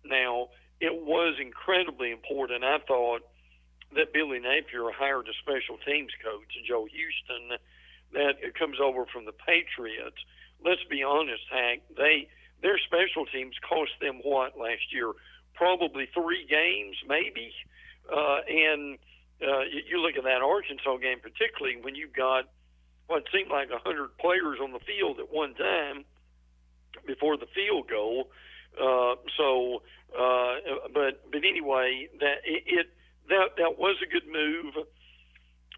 Now, it was incredibly important, I thought, that Billy Napier hired a special teams coach, Joe Houston, that comes over from the Patriots. Let's be honest, Hank, their special teams cost them what last year? Probably 3 games, maybe. And you look at that Arkansas game, particularly when you've got what seemed like 100 players on the field at one time before the field goal. But anyway, that was a good move.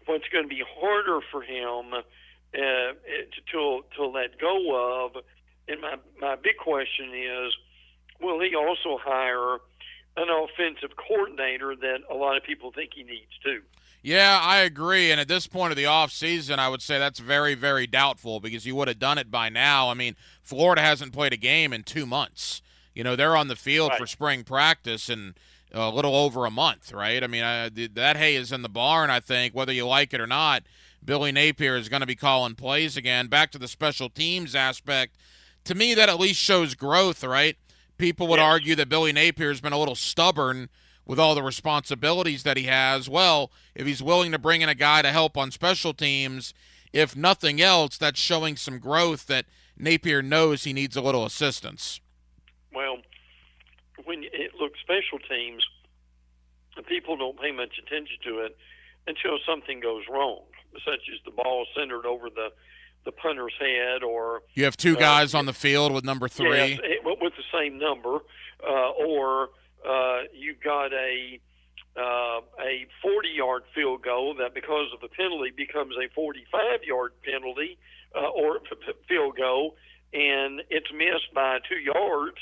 What's going to be harder for him to let go of, and my big question is, will he also hire an offensive coordinator that a lot of people think he needs to? Yeah, I agree. And at this point of the offseason, I would say that's very, very doubtful because you would have done it by now. I mean, Florida hasn't played a game in 2 months. You know, they're on the field for spring practice in a little over a month, right? I mean, that hay is in the barn, I think, whether you like it or not. Billy Napier is going to be calling plays again. Back to the special teams aspect, to me that at least shows growth, right? People would argue that Billy Napier has been a little stubborn with all the responsibilities that he has. Well, if he's willing to bring in a guy to help on special teams, if nothing else, that's showing some growth that Napier knows he needs a little assistance. Well, when it looks special teams, people don't pay much attention to it until something goes wrong, such as the ball centered over the punter's head, or you have two guys on the field with number 3. Yes, with the same number, or you've got a 40-yard field goal that, because of the penalty, becomes a 45-yard penalty or field goal, and it's missed by 2 yards,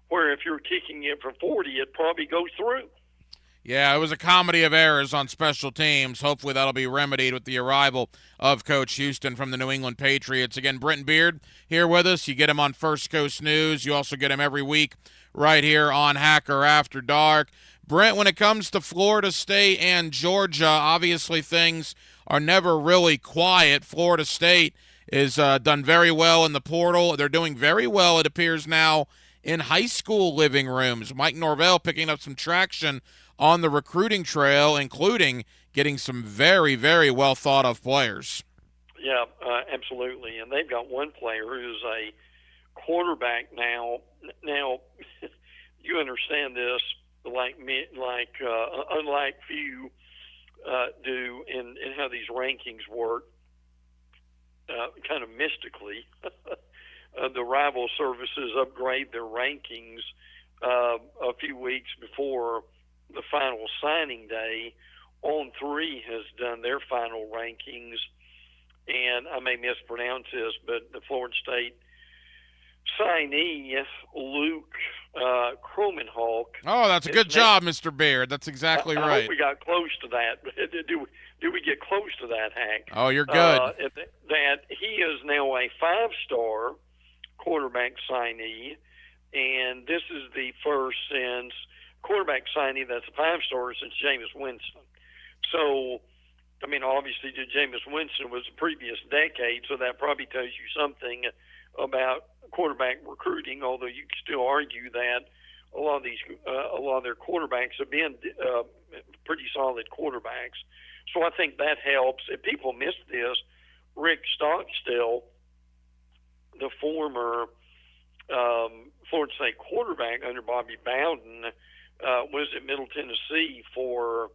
where if you're kicking it from 40, it probably goes through. Yeah, it was a comedy of errors on special teams. Hopefully that'll be remedied with the arrival of Coach Houston from the New England Patriots. Again, Brenton Beard here with us. You get him on First Coast News. You also get him every week right here on Hacker After Dark. Brent, when it comes to Florida State and Georgia, obviously things are never really quiet. Florida State is done very well in the portal. They're doing very well, it appears now, in high school living rooms. Mike Norvell picking up some traction on the recruiting trail, including getting some very, very well thought of players. Yeah, absolutely. And they've got one player who's a quarterback now. Now, you understand this unlike few do in how these rankings work, kind of mystically. The rival services upgrade their rankings a few weeks before the final signing day. On3 has done their final rankings, and I may mispronounce this, but the Florida State signee, Luke Kromenhawk. Oh, that's a good job, Mr. Beard. That's exactly right. I hope we got close to that. Do we get close to that, Hank? Oh, you're good. That he is now a 5-star quarterback signee, and this is the first since quarterback signee that's a 5-star since Jameis Winston. So, I mean, obviously, Jameis Winston was the previous decade, so that probably tells you something about quarterback recruiting. Although you can still argue that a lot of their quarterbacks have been pretty solid quarterbacks. So I think that helps. If people miss this, Rick Stockstill, the former Florida State quarterback under Bobby Bowden, was at Middle Tennessee for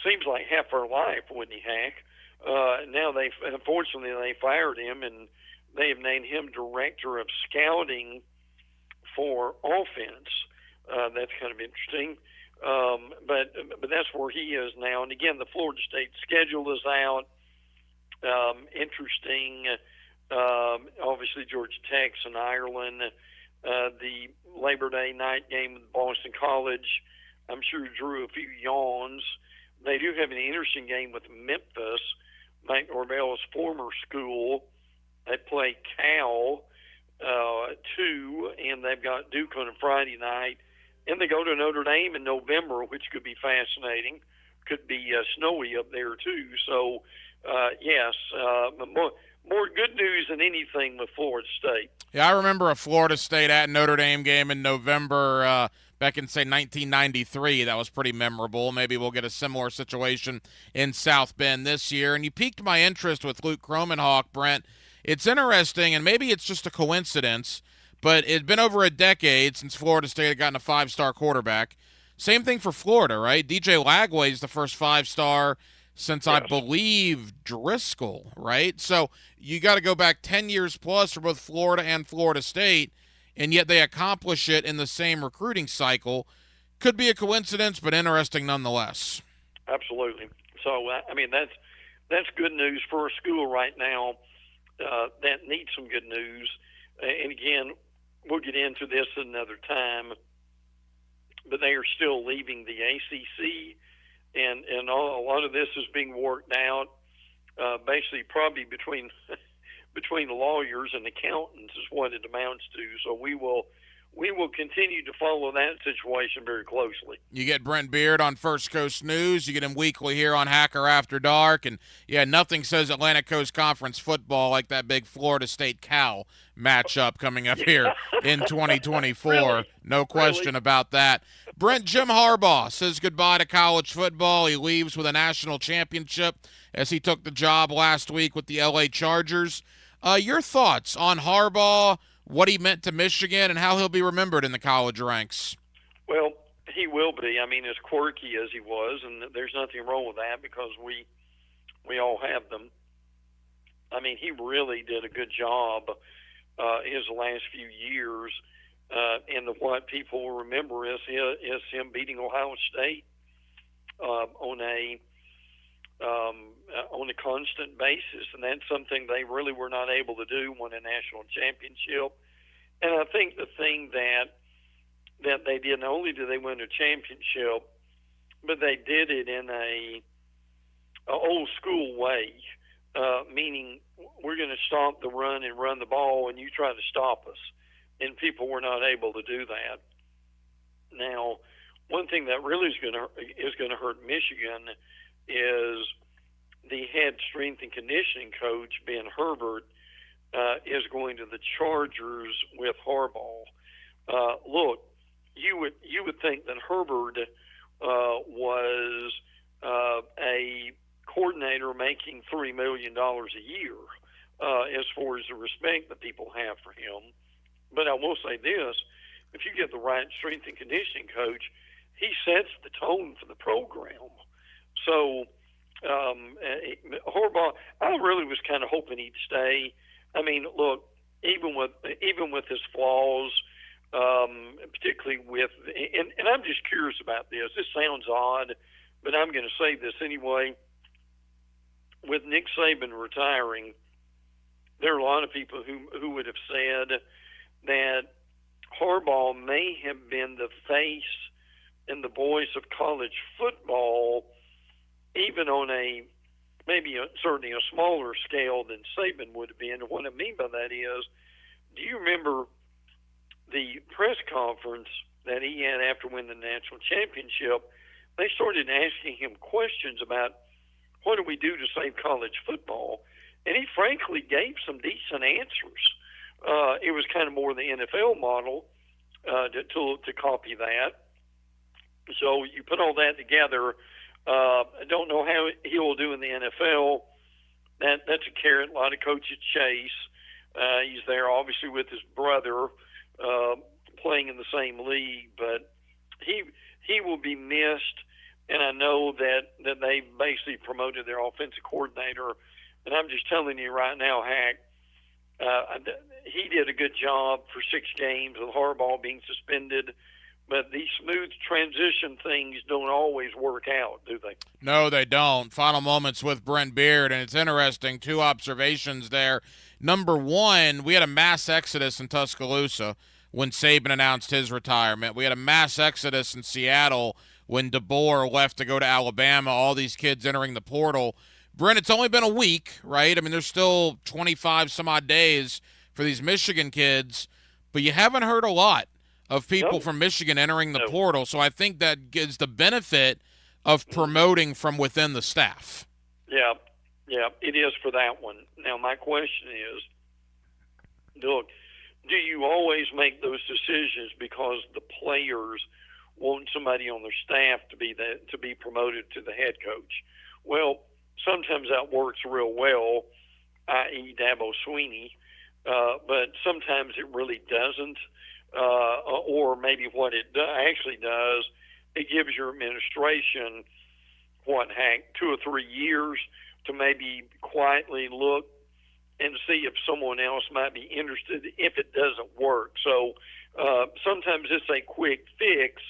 seems like half her life, wouldn't he, Hank? Now unfortunately they fired him, and they have named him director of scouting for offense. That's kind of interesting. But that's where he is now. And again, the Florida State schedule is out. Interesting. Obviously, Georgia Tech's in Ireland. The Labor Day night game with Boston College, I'm sure, drew a few yawns. They do have an interesting game with Memphis, Mike Norvell's former school. They play Cal 2, and they've got Duke on a Friday night. And they go to Notre Dame in November, which could be fascinating. Could be snowy up there, too. So, yes, more good news than anything with Florida State. Yeah, I remember a Florida State at Notre Dame game in November back in, say, 1993. That was pretty memorable. Maybe we'll get a similar situation in South Bend this year. And you piqued my interest with Luke Kromenhawk, Brent. It's interesting, and maybe it's just a coincidence, but it's been over a decade since Florida State had gotten a 5-star quarterback. Same thing for Florida, right? DJ Lagway is the first 5-star since, yes, I believe, Driscoll, right? So you got to go back 10 years plus for both Florida and Florida State, and yet they accomplish it in the same recruiting cycle. Could be a coincidence, but interesting nonetheless. Absolutely. So, I mean, that's good news for a school right now that needs some good news. And again, we'll get into this another time, but they are still leaving the ACC and a lot of this is being worked out, basically probably between between the lawyers and accountants is what it amounts to. So we will continue to follow that situation very closely. You get Brent Beard on First Coast News. You get him weekly here on Hacker After Dark. And, yeah, nothing says Atlantic Coast Conference football like that big Florida State-Cal matchup coming up here in 2024. Really? No question about that. Brent, Jim Harbaugh says goodbye to college football. He leaves with a national championship as he took the job last week with the L.A. Chargers. Your thoughts on Harbaugh, what he meant to Michigan, and how he'll be remembered in the college ranks? Well, he will be. I mean, as quirky as he was, and there's nothing wrong with that because we all have them. I mean, he really did a good job his last few years, and what people will remember is him beating Ohio State on a constant basis, and that's something they really were not able to do, won a national championship. And I think the thing that they did, not only did they win a championship, but they did it in a old school way, meaning we're going to stop the run and run the ball, and you try to stop us. And people were not able to do that. Now, one thing that really is going to hurt Michigan is the head strength and conditioning coach, Ben Herbert, is going to the Chargers with Harbaugh. Look, you would think that Herbert was a coordinator making $3 million a year as far as the respect that people have for him. But I will say this, if you get the right strength and conditioning coach, he sets the tone for the program. So Harbaugh, I really was kind of hoping he'd stay. I mean, look, even with his flaws, particularly with, and I'm just curious about this. This sounds odd, but I'm going to say this anyway. With Nick Saban retiring, there are a lot of people who would have said that Harbaugh may have been the face and the voice of college football, even on certainly a smaller scale than Saban would have been. And what I mean by that is, do you remember the press conference that he had after winning the national championship? They started asking him questions about what do we do to save college football, and he frankly gave some decent answers. It was kind of more the NFL model to copy that. So you put all that together. I don't know how he will do in the NFL. That's a carrot a lot of coaches chase. He's there obviously with his brother playing in the same league, but he will be missed. And I know that they basically promoted their offensive coordinator. And I'm just telling you right now, Hack, he did a good job for 6 games with Harbaugh being suspended. But these smooth transition things don't always work out, do they? No, they don't. Final moments with Brent Beard, and it's interesting. 2 observations there. Number 1, we had a mass exodus in Tuscaloosa when Saban announced his retirement. We had a mass exodus in Seattle when DeBoer left to go to Alabama, all these kids entering the portal. Brent, it's only been a week, right? I mean, there's still 25 some odd days for these Michigan kids, but you haven't heard a lot of people from Michigan entering the portal. So I think that gives the benefit of promoting from within the staff. Yeah, it is for that one. Now, my question is, look, do you always make those decisions because the players want somebody on their staff to be promoted to the head coach? Well, sometimes that works real well, i.e. Dabo Swinney, but sometimes it really doesn't. Or maybe what it actually does, it gives your administration, 2 or 3 years to maybe quietly look and see if someone else might be interested if it doesn't work. So sometimes it's a quick fix,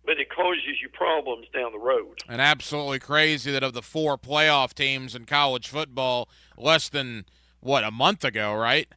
but it causes you problems down the road. And absolutely crazy that of the 4 playoff teams in college football, less than, a month ago, right?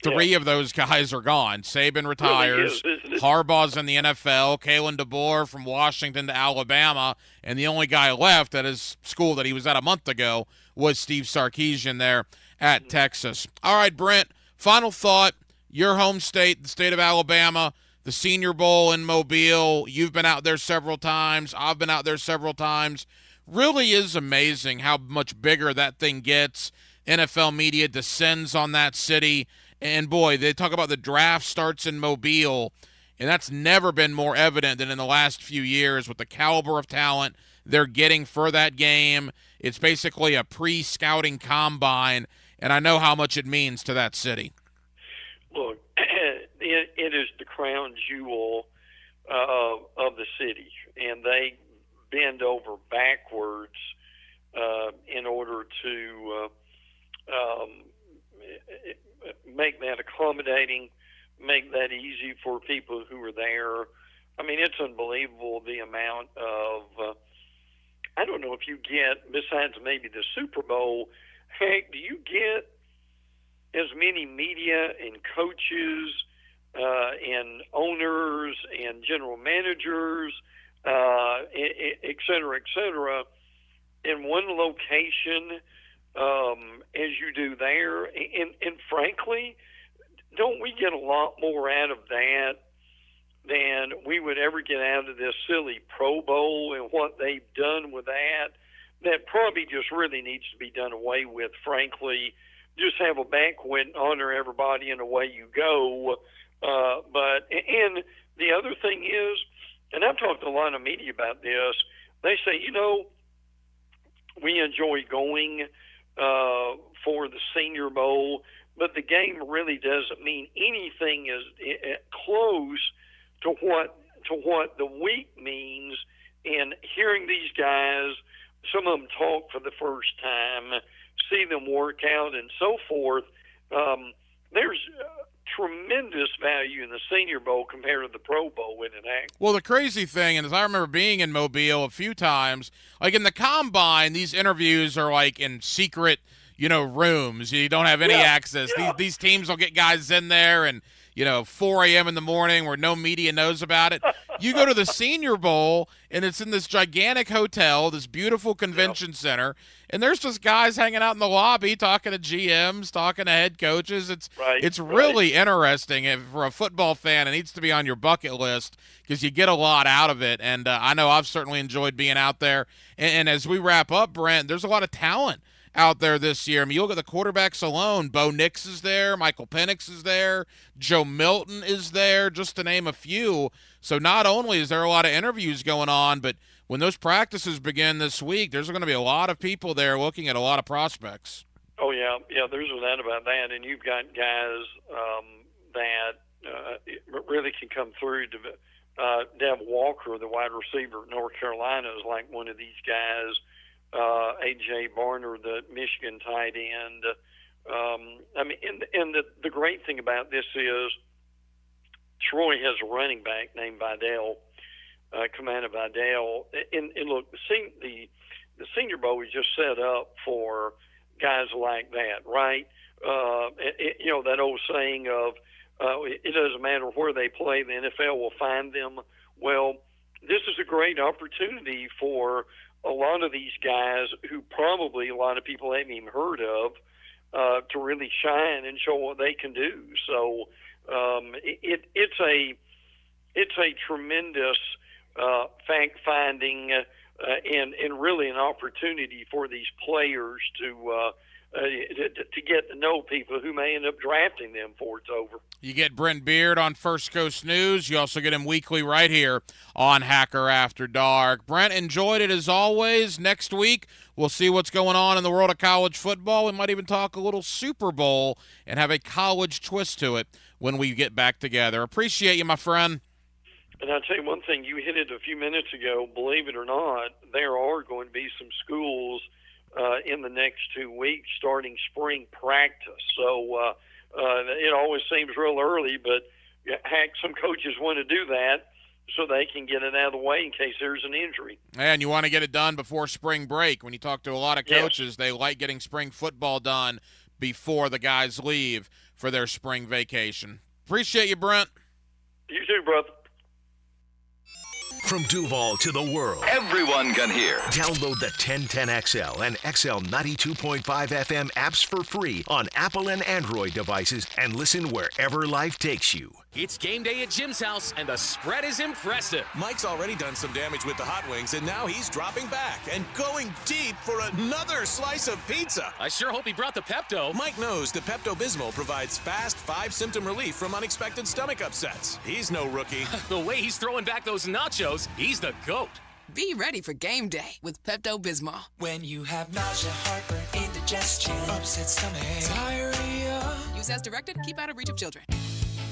Three of those guys are gone. Saban retires. Really is. Harbaugh's in the NFL. Kalen DeBoer from Washington to Alabama. And the only guy left at his school that he was at a month ago was Steve Sarkisian there at Texas. All right, Brent, final thought. Your home state, the state of Alabama, the Senior Bowl in Mobile. You've been out there several times. I've been out there several times. Really is amazing how much bigger that thing gets. NFL media descends on that city. And, boy, they talk about the draft starts in Mobile, and that's never been more evident than in the last few years with the caliber of talent they're getting for that game. It's basically a pre-scouting combine, and I know how much it means to that city. Look, it is the crown jewel of the city, and they bend over backwards in order to make that accommodating, make that easy for people who are there. I mean, it's unbelievable the amount of, I don't know if you get, besides maybe the Super Bowl, heck, do you get as many media and coaches and owners and general managers, et cetera, in one location as you do there? And frankly, don't we get a lot more out of that than we would ever get out of this silly Pro Bowl and what they've done with that? That probably just really needs to be done away with, frankly. Just have a banquet and honor everybody, and away you go. And the other thing is, and I've talked to a lot of media about this, they say, we enjoy going for the Senior Bowl, but the game really doesn't mean anything as close to what the week means. And hearing these guys, some of them talk for the first time, see them work out and so forth, there's tremendous value in the Senior Bowl compared to the Pro Bowl in an act. Well, the crazy thing, and as I remember being in Mobile a few times, like in the Combine, these interviews are like in secret, rooms. You don't have any access. Yeah. These teams will get guys in there and, 4 a.m. in the morning where no media knows about it. You go to the Senior Bowl, and it's in this gigantic hotel, this beautiful convention center, and there's just guys hanging out in the lobby talking to GMs, talking to head coaches. It's really interesting. For a football fan, it needs to be on your bucket list because you get a lot out of it, and I know I've certainly enjoyed being out there. And as we wrap up, Brent, there's a lot of talent out there this year. I mean, you look at the quarterbacks alone. Bo Nix is there. Michael Penix is there. Joe Milton is there, just to name a few. So not only is there a lot of interviews going on, but when those practices begin this week, there's going to be a lot of people there looking at a lot of prospects. Oh, yeah, there's no doubt about that. And you've got guys that really can come through. Dev Walker, the wide receiver at North Carolina, is like one of these guys. A.J. Barner, the Michigan tight end. The great thing about this is Troy has a running back named Vidal, Commander Vidal. And look, the Senior Bowl is just set up for guys like that, right? That old saying of it doesn't matter where they play, the NFL will find them. Well, this is a great opportunity for a lot of these guys who probably a lot of people haven't even heard of to really shine and show what they can do. So it's a tremendous fact finding and really an opportunity for these players to get to know people who may end up drafting them before it's over. You get Brent Beard on First Coast News. You also get him weekly right here on Hacker After Dark. Brent, enjoyed it as always. Next week, we'll see what's going on in the world of college football. We might even talk a little Super Bowl and have a college twist to it when we get back together. Appreciate you, my friend. And I'll tell you one thing. You hit it a few minutes ago. Believe it or not, there are going to be some schools in the next 2 weeks starting spring practice. So it always seems real early, but heck, some coaches want to do that so they can get it out of the way in case there's an injury. And you want to get it done before spring break. When you talk to a lot of coaches, they like getting spring football done before the guys leave for their spring vacation. Appreciate you, Brent. You too, brother. From Duval to the world, everyone can hear. Download the 1010XL and XL 92.5 FM apps for free on Apple and Android devices and listen wherever life takes you. It's game day at Jim's house, and the spread is impressive. Mike's already done some damage with the hot wings, and now he's dropping back and going deep for another slice of pizza. I sure hope he brought the Pepto. Mike knows the Pepto-Bismol provides fast 5-symptom relief from unexpected stomach upsets. He's no rookie. The way he's throwing back those nachos, he's the GOAT. Be ready for game day with Pepto-Bismol. When you have nausea, heartburn, indigestion, upset stomach, diarrhea. Use as directed. Keep out of reach of children.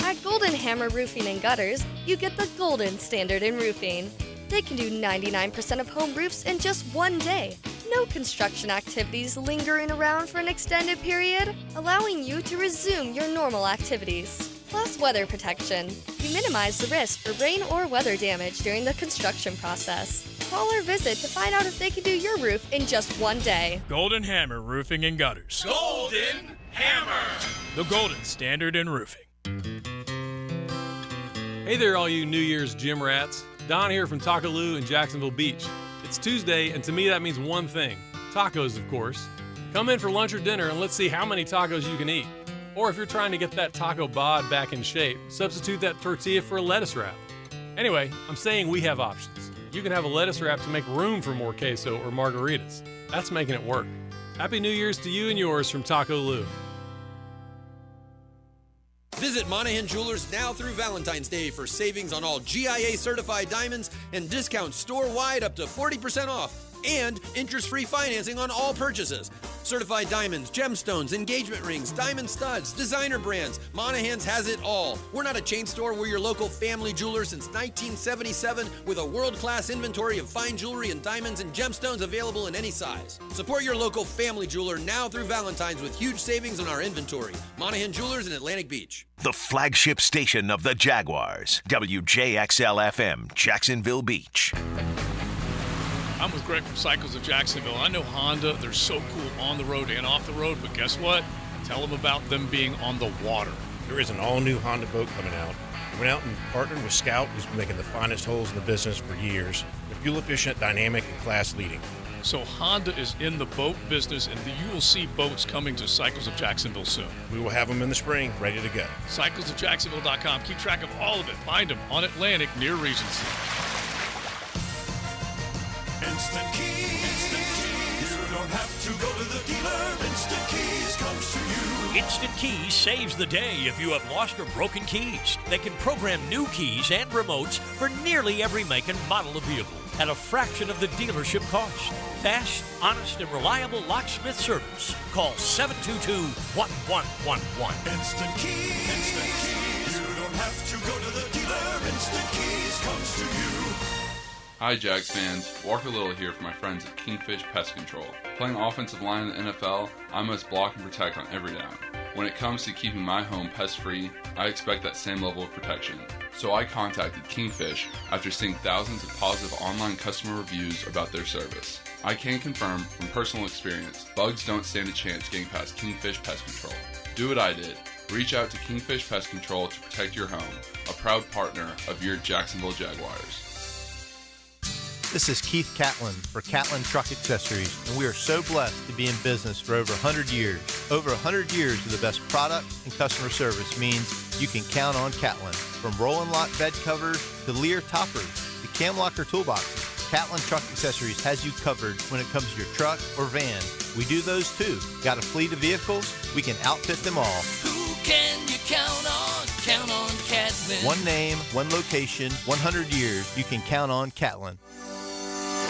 At Golden Hammer Roofing and Gutters, you get the golden standard in roofing. They can do 99% of home roofs in just one day. No construction activities lingering around for an extended period, allowing you to resume your normal activities. Plus weather protection. You minimize the risk for rain or weather damage during the construction process. Call or visit to find out if they can do your roof in just one day. Golden Hammer Roofing and Gutters. Golden Hammer! The golden standard in roofing. Hey there, all you New Year's gym rats. Don here from Taco Lou in Jacksonville Beach. It's Tuesday, and to me that means one thing. Tacos, of course. Come in for lunch or dinner, and let's see how many tacos you can eat. Or if you're trying to get that taco bod back in shape, substitute that tortilla for a lettuce wrap. Anyway, I'm saying we have options. You can have a lettuce wrap to make room for more queso or margaritas. That's making it work. Happy New Year's to you and yours from Taco Lou. Visit Monahan Jewelers now through Valentine's Day for savings on all GIA certified diamonds and discounts store-wide up to 40% off. And interest-free financing on all purchases. Certified diamonds, gemstones, engagement rings, diamond studs, designer brands. Monahan's has it all. We're not a chain store. We're your local family jeweler since 1977 with a world-class inventory of fine jewelry and diamonds and gemstones available in any size. Support your local family jeweler now through Valentine's with huge savings on our inventory. Monahan Jewelers in Atlantic Beach. The flagship station of the Jaguars, WJXL-FM, Jacksonville Beach. I'm with Greg from Cycles of Jacksonville. I know Honda, they're so cool on the road and off the road, but guess what? Tell them about them being on the water. There is an all-new Honda boat coming out. We went out and partnered with Scout, who's been making the finest holes in the business for years. They're fuel-efficient, dynamic, and class-leading. So Honda is in the boat business, and you will see boats coming to Cycles of Jacksonville soon. We will have them in the spring, ready to go. CyclesofJacksonville.com. Keep track of all of it. Find them on Atlantic near Regency. Instant Keys. You don't have to go to the dealer. Instant Keys comes to you. Instant Keys saves the day if you have lost or broken keys. They can program new keys and remotes for nearly every make and model of vehicle at a fraction of the dealership cost. Fast, honest, and reliable locksmith service. Call 722-1111. Instant Keys. Instant Keys. You don't have to go to the dealer. Instant Keys comes to you. Hi Jags fans, Walker Little here for my friends at Kingfish Pest Control. Playing offensive line in the NFL, I must block and protect on every down. When it comes to keeping my home pest-free, I expect that same level of protection. So I contacted Kingfish after seeing thousands of positive online customer reviews about their service. I can confirm from personal experience, bugs don't stand a chance getting past Kingfish Pest Control. Do what I did. Reach out to Kingfish Pest Control to protect your home, a proud partner of your Jacksonville Jaguars. This is Keith Catlin for Catlin Truck Accessories, and we are so blessed to be in business for over 100 years. Over 100 years of the best product and customer service means you can count on Catlin. From Roll-and Lock bed covers to Lear toppers to cam locker toolboxes, Catlin Truck Accessories has you covered when it comes to your truck or van. We do those too. Got a fleet of vehicles? We can outfit them all. Who can you count on? Count on Catlin. One name, one location, 100 years. You can count on Catlin.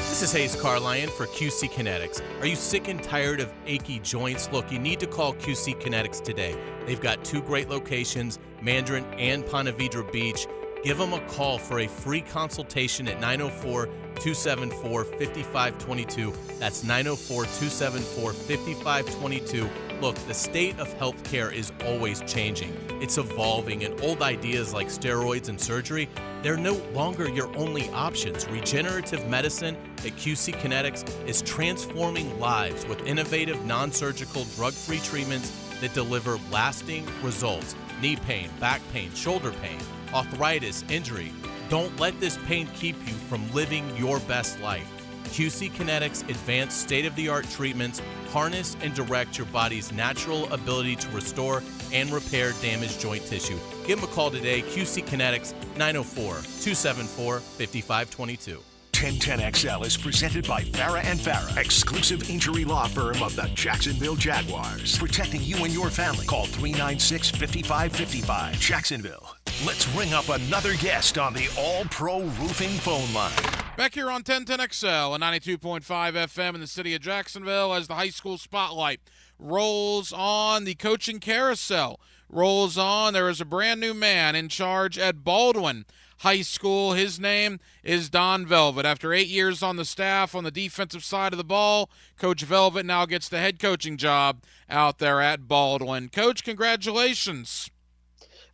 This is Hayes Carlion for QC Kinetics. Are you sick and tired of achy joints? Look, you need to call QC Kinetics today. They've got two great locations, Mandarin and Ponte Vedra Beach. Give them a call for a free consultation at 904-274-5522. That's 904-274-5522. Look, the state of healthcare is always changing. It's evolving, and old ideas like steroids and surgery, they're no longer your only options. Regenerative medicine at QC Kinetics is transforming lives with innovative non-surgical drug-free treatments that deliver lasting results. Knee pain, back pain, shoulder pain, arthritis, injury. Don't let this pain keep you from living your best life. QC Kinetics advanced state-of-the-art treatments harness and direct your body's natural ability to restore and repair damaged joint tissue. Give them a call today, QC Kinetics, 904-274-5522. 1010XL is presented by Farah and Farah, exclusive injury law firm of the Jacksonville Jaguars. Protecting you and your family. Call 396-5555. Jacksonville. Let's ring up another guest on the All-Pro Roofing phone line. Back here on 1010XL and 92.5 FM in the city of Jacksonville as the high school spotlight rolls on, the coaching carousel rolls on. There is a brand new man in charge at Baldwin High School. His name is Don Velvet. After 8 years on the staff on the defensive side of the ball, Coach Velvet now gets the head coaching job out there at Baldwin. Coach, congratulations.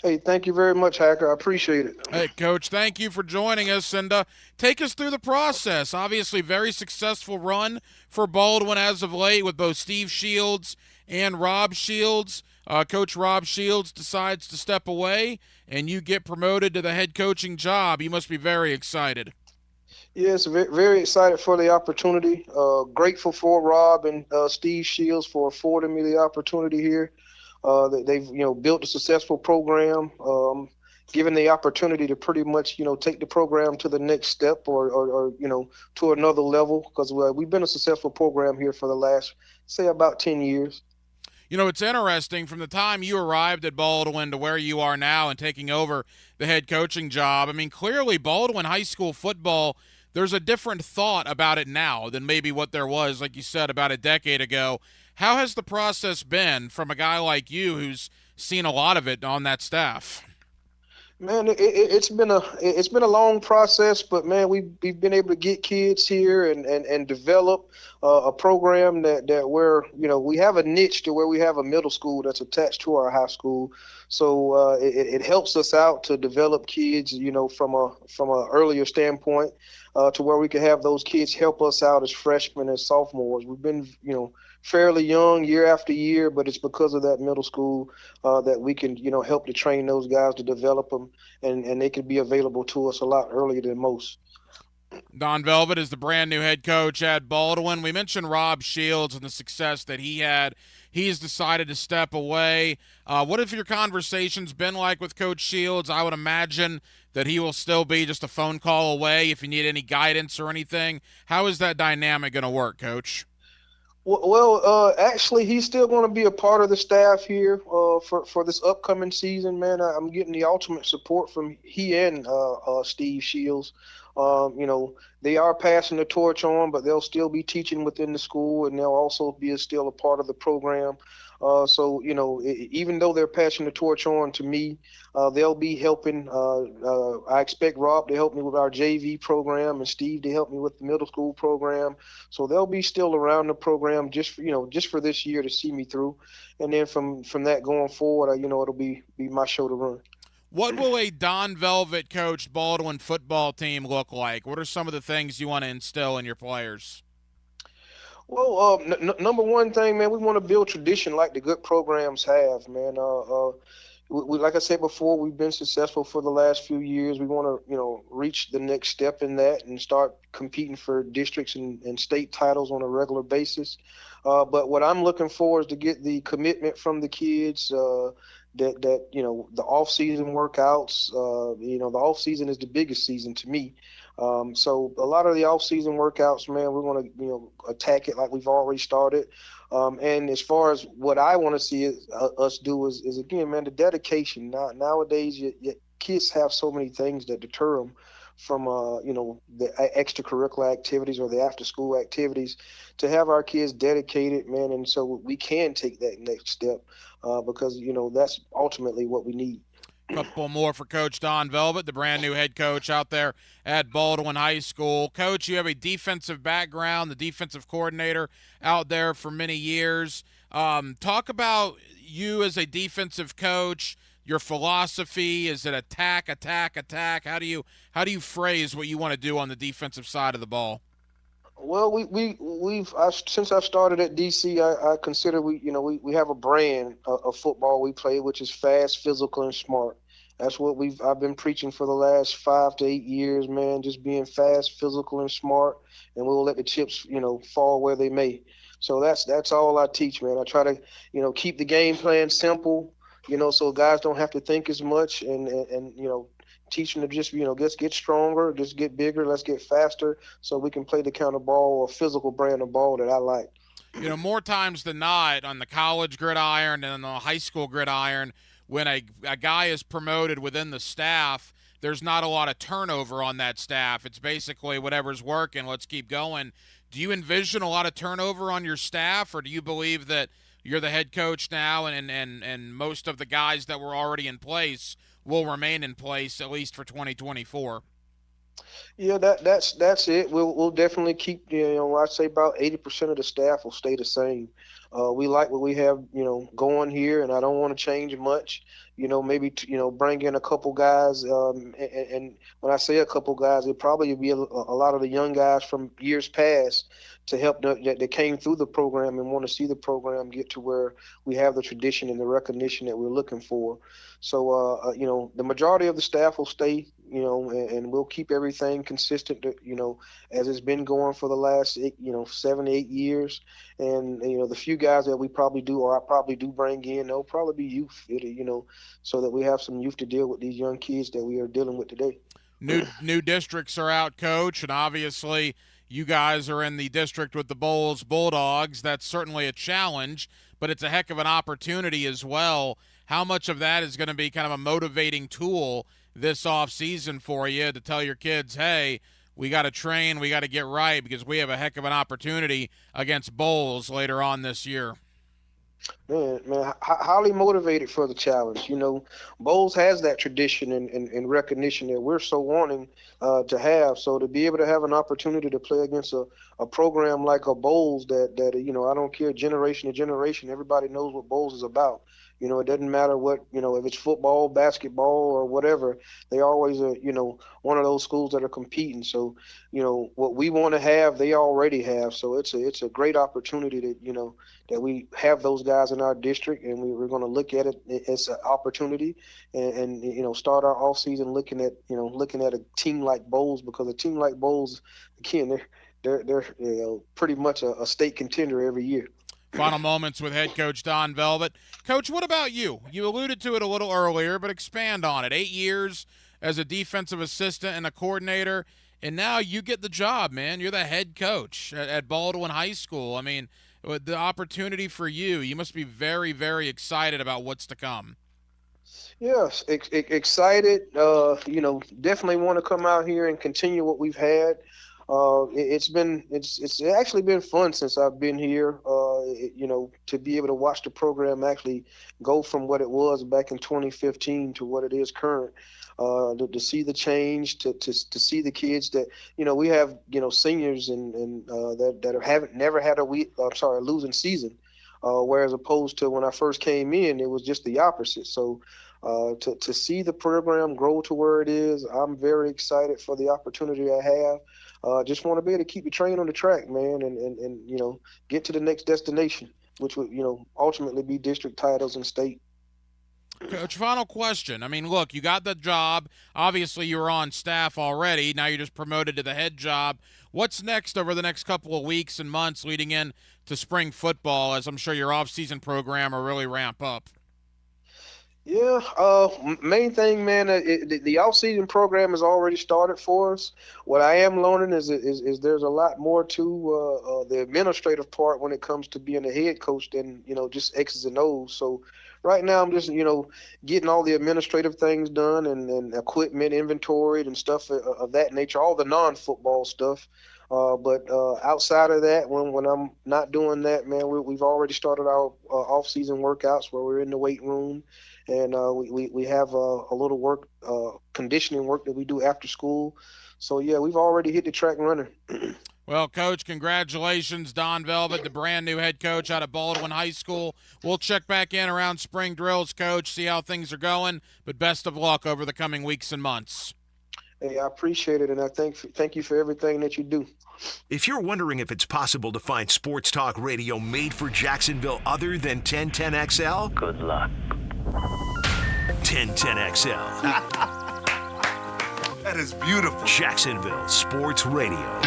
Hey, thank you very much, Hacker. I appreciate it. Hey, Coach, thank you for joining us, and take us through the process. Obviously, very successful run for Baldwin as of late with both Steve Shields and Rob Shields. Coach Rob Shields decides to step away, and you get promoted to the head coaching job. You must be very excited. Yes, very excited for the opportunity. Grateful for Rob and Steve Shields for affording me the opportunity here. They've built a successful program, given the opportunity to pretty much take the program to the next step or to another level, because we've been a successful program here for the last, say, about 10 years. It's interesting from the time you arrived at Baldwin to where you are now and taking over the head coaching job. I mean, clearly Baldwin High School football, there's a different thought about it now than maybe what there was, like you said, about a decade ago. How has the process been from a guy like you who's seen a lot of it on that staff? Man, it's been a long process, but man, we've been able to get kids here and develop a program that where we have a niche to where we have a middle school that's attached to our high school, so it helps us out to develop kids from a earlier standpoint to where we can have those kids help us out as freshmen and sophomores. We've been fairly young year after year, but it's because of that middle school that we can help to train those guys to develop them, and they can be available to us a lot earlier than most. Don Velvet is the brand new head coach at Baldwin. We mentioned Rob Shields and the success that he had. He's decided to step away. What have your conversations been like with Coach Shields? I would imagine that he will still be just a phone call away if you need any guidance or anything. How is that dynamic going to work, Coach? Well, actually, he's still going to be a part of the staff here for this upcoming season, man. I'm getting the ultimate support from he and Steve Shields. They are passing the torch on, but they'll still be teaching within the school, and they'll also be still a part of the program. So, even though they're passing the torch on to me, they'll be helping. I expect Rob to help me with our JV program and Steve to help me with the middle school program. So they'll be still around the program just for this year to see me through. And then from that going forward, it'll be my show to run. What will a Don Velvet coached Baldwin football team look like? What are some of the things you want to instill in your players? Well, number one thing, man, we want to build tradition like the good programs have, man. We, like I said before, we've been successful for the last few years. We want to, reach the next step in that and start competing for districts and state titles on a regular basis. But what I'm looking for is to get the commitment from the kids, that the off-season workouts, the off-season is the biggest season to me. So a lot of the off-season workouts, man, we want to attack it like we've already started. And as far as what I want to see us do is again, man, the dedication. Nowadays, your kids have so many things that deter them from the extracurricular activities or the after-school activities. To have our kids dedicated, man, and so we can take that next step because that's ultimately what we need. Couple more for Coach Don Velvet, the brand new head coach out there at Baldwin High School. Coach, you have a defensive background, the defensive coordinator out there for many years. Talk about you as a defensive coach, your philosophy. Is it attack, attack, attack? How do you phrase what you want to do on the defensive side of the ball? Well, since I've started at DC, I consider we have a brand of football we play, which is fast, physical, and smart. That's what I've been preaching for the last 5 to 8 years, man. Just being fast, physical, and smart, and we'll let the chips, fall where they may. So that's all I teach, man. I try to, keep the game plan simple, so guys don't have to think as much, and teach them to just, just get stronger, just get bigger, let's get faster, so we can play the kind of ball or physical brand of ball that I like. More times than not on the college gridiron and the high school gridiron, when a guy is promoted within the staff, there's not a lot of turnover on that staff. It's basically whatever's working, let's keep going. Do you envision a lot of turnover on your staff, or do you believe that you're the head coach now and most of the guys that were already in place will remain in place at least for 2024? Yeah, that's it. We'll definitely keep. I'd say about 80% of the staff will stay the same. We like what we have, going here, and I don't want to change much. Maybe bring in a couple guys. And when I say a couple guys, it probably be a lot of the young guys from years past to help that came through the program and want to see the program get to where we have the tradition and the recognition that we're looking for. So, the majority of the staff will stay, and we'll keep everything consistent, as it's been going for the last, 7 to 8 years. And, the few guys that we probably do, or I probably do bring in, they'll probably be youth, so that we have some youth to deal with these young kids that we are dealing with today. New districts are out, Coach, and obviously you guys are in the district with the Bulldogs. That's certainly a challenge, but it's a heck of an opportunity as well. How much of that is going to be kind of a motivating tool this offseason for you to tell your kids, hey, we got to train, we got to get right because we have a heck of an opportunity against Bulls later on this year? Man, highly motivated for the challenge. Bowles has that tradition and recognition that we're so wanting to have. So to be able to have an opportunity to play against a program like a Bowles that I don't care generation to generation, everybody knows what Bowles is about. It doesn't matter what, if it's football, basketball, or whatever, they always are, one of those schools that are competing. So, what we want to have, they already have. So it's a great opportunity that we have those guys in our district, and we're going to look at it as an opportunity and start our off season looking at a team like Bowles, because a team like Bowles, again, they're pretty much a state contender every year. Final moments with head coach Don Velvet. Coach, what about you? You alluded to it a little earlier, but expand on it. 8 years as a defensive assistant and a coordinator, and now you get the job, man. You're the head coach at Baldwin High School. I mean, the opportunity for you must be very, very excited about what's to come. Yes, excited. Definitely want to come out here and continue what we've had. It's actually been fun since I've been here. To be able to watch the program actually go from what it was back in 2015 to what it is current. To see the change, to see the kids that we have seniors and that never had a losing season. Whereas opposed to when I first came in, it was just the opposite. So to see the program grow to where it is, I'm very excited for the opportunity I have. Just want to be able to keep the train on the track, man, and get to the next destination, which would ultimately be district titles and state. Coach, final question. I mean, look, you got the job. Obviously, you were on staff already. Now you're just promoted to the head job. What's next over the next couple of weeks and months leading in to spring football, as I'm sure your off-season program will really ramp up? Yeah, main thing, man, the off-season program has already started for us. What I am learning is there's a lot more to the administrative part when it comes to being a head coach than, just X's and O's. So right now I'm just, getting all the administrative things done and equipment inventoried and stuff of that nature, all the non-football stuff. But outside of that, when I'm not doing that, man, we've already started our off-season workouts where we're in the weight room. And we have a little work, conditioning work that we do after school. So, yeah, we've already hit the track running. Well, Coach, congratulations, Don Velvet, the brand-new head coach out of Baldwin High School. We'll check back in around spring drills, Coach, see how things are going. But best of luck over the coming weeks and months. Hey, I appreciate it, and I thank you for everything that you do. If you're wondering if it's possible to find sports talk radio made for Jacksonville other than 1010XL, good luck. 1010XL. That is beautiful. Jacksonville Sports Radio.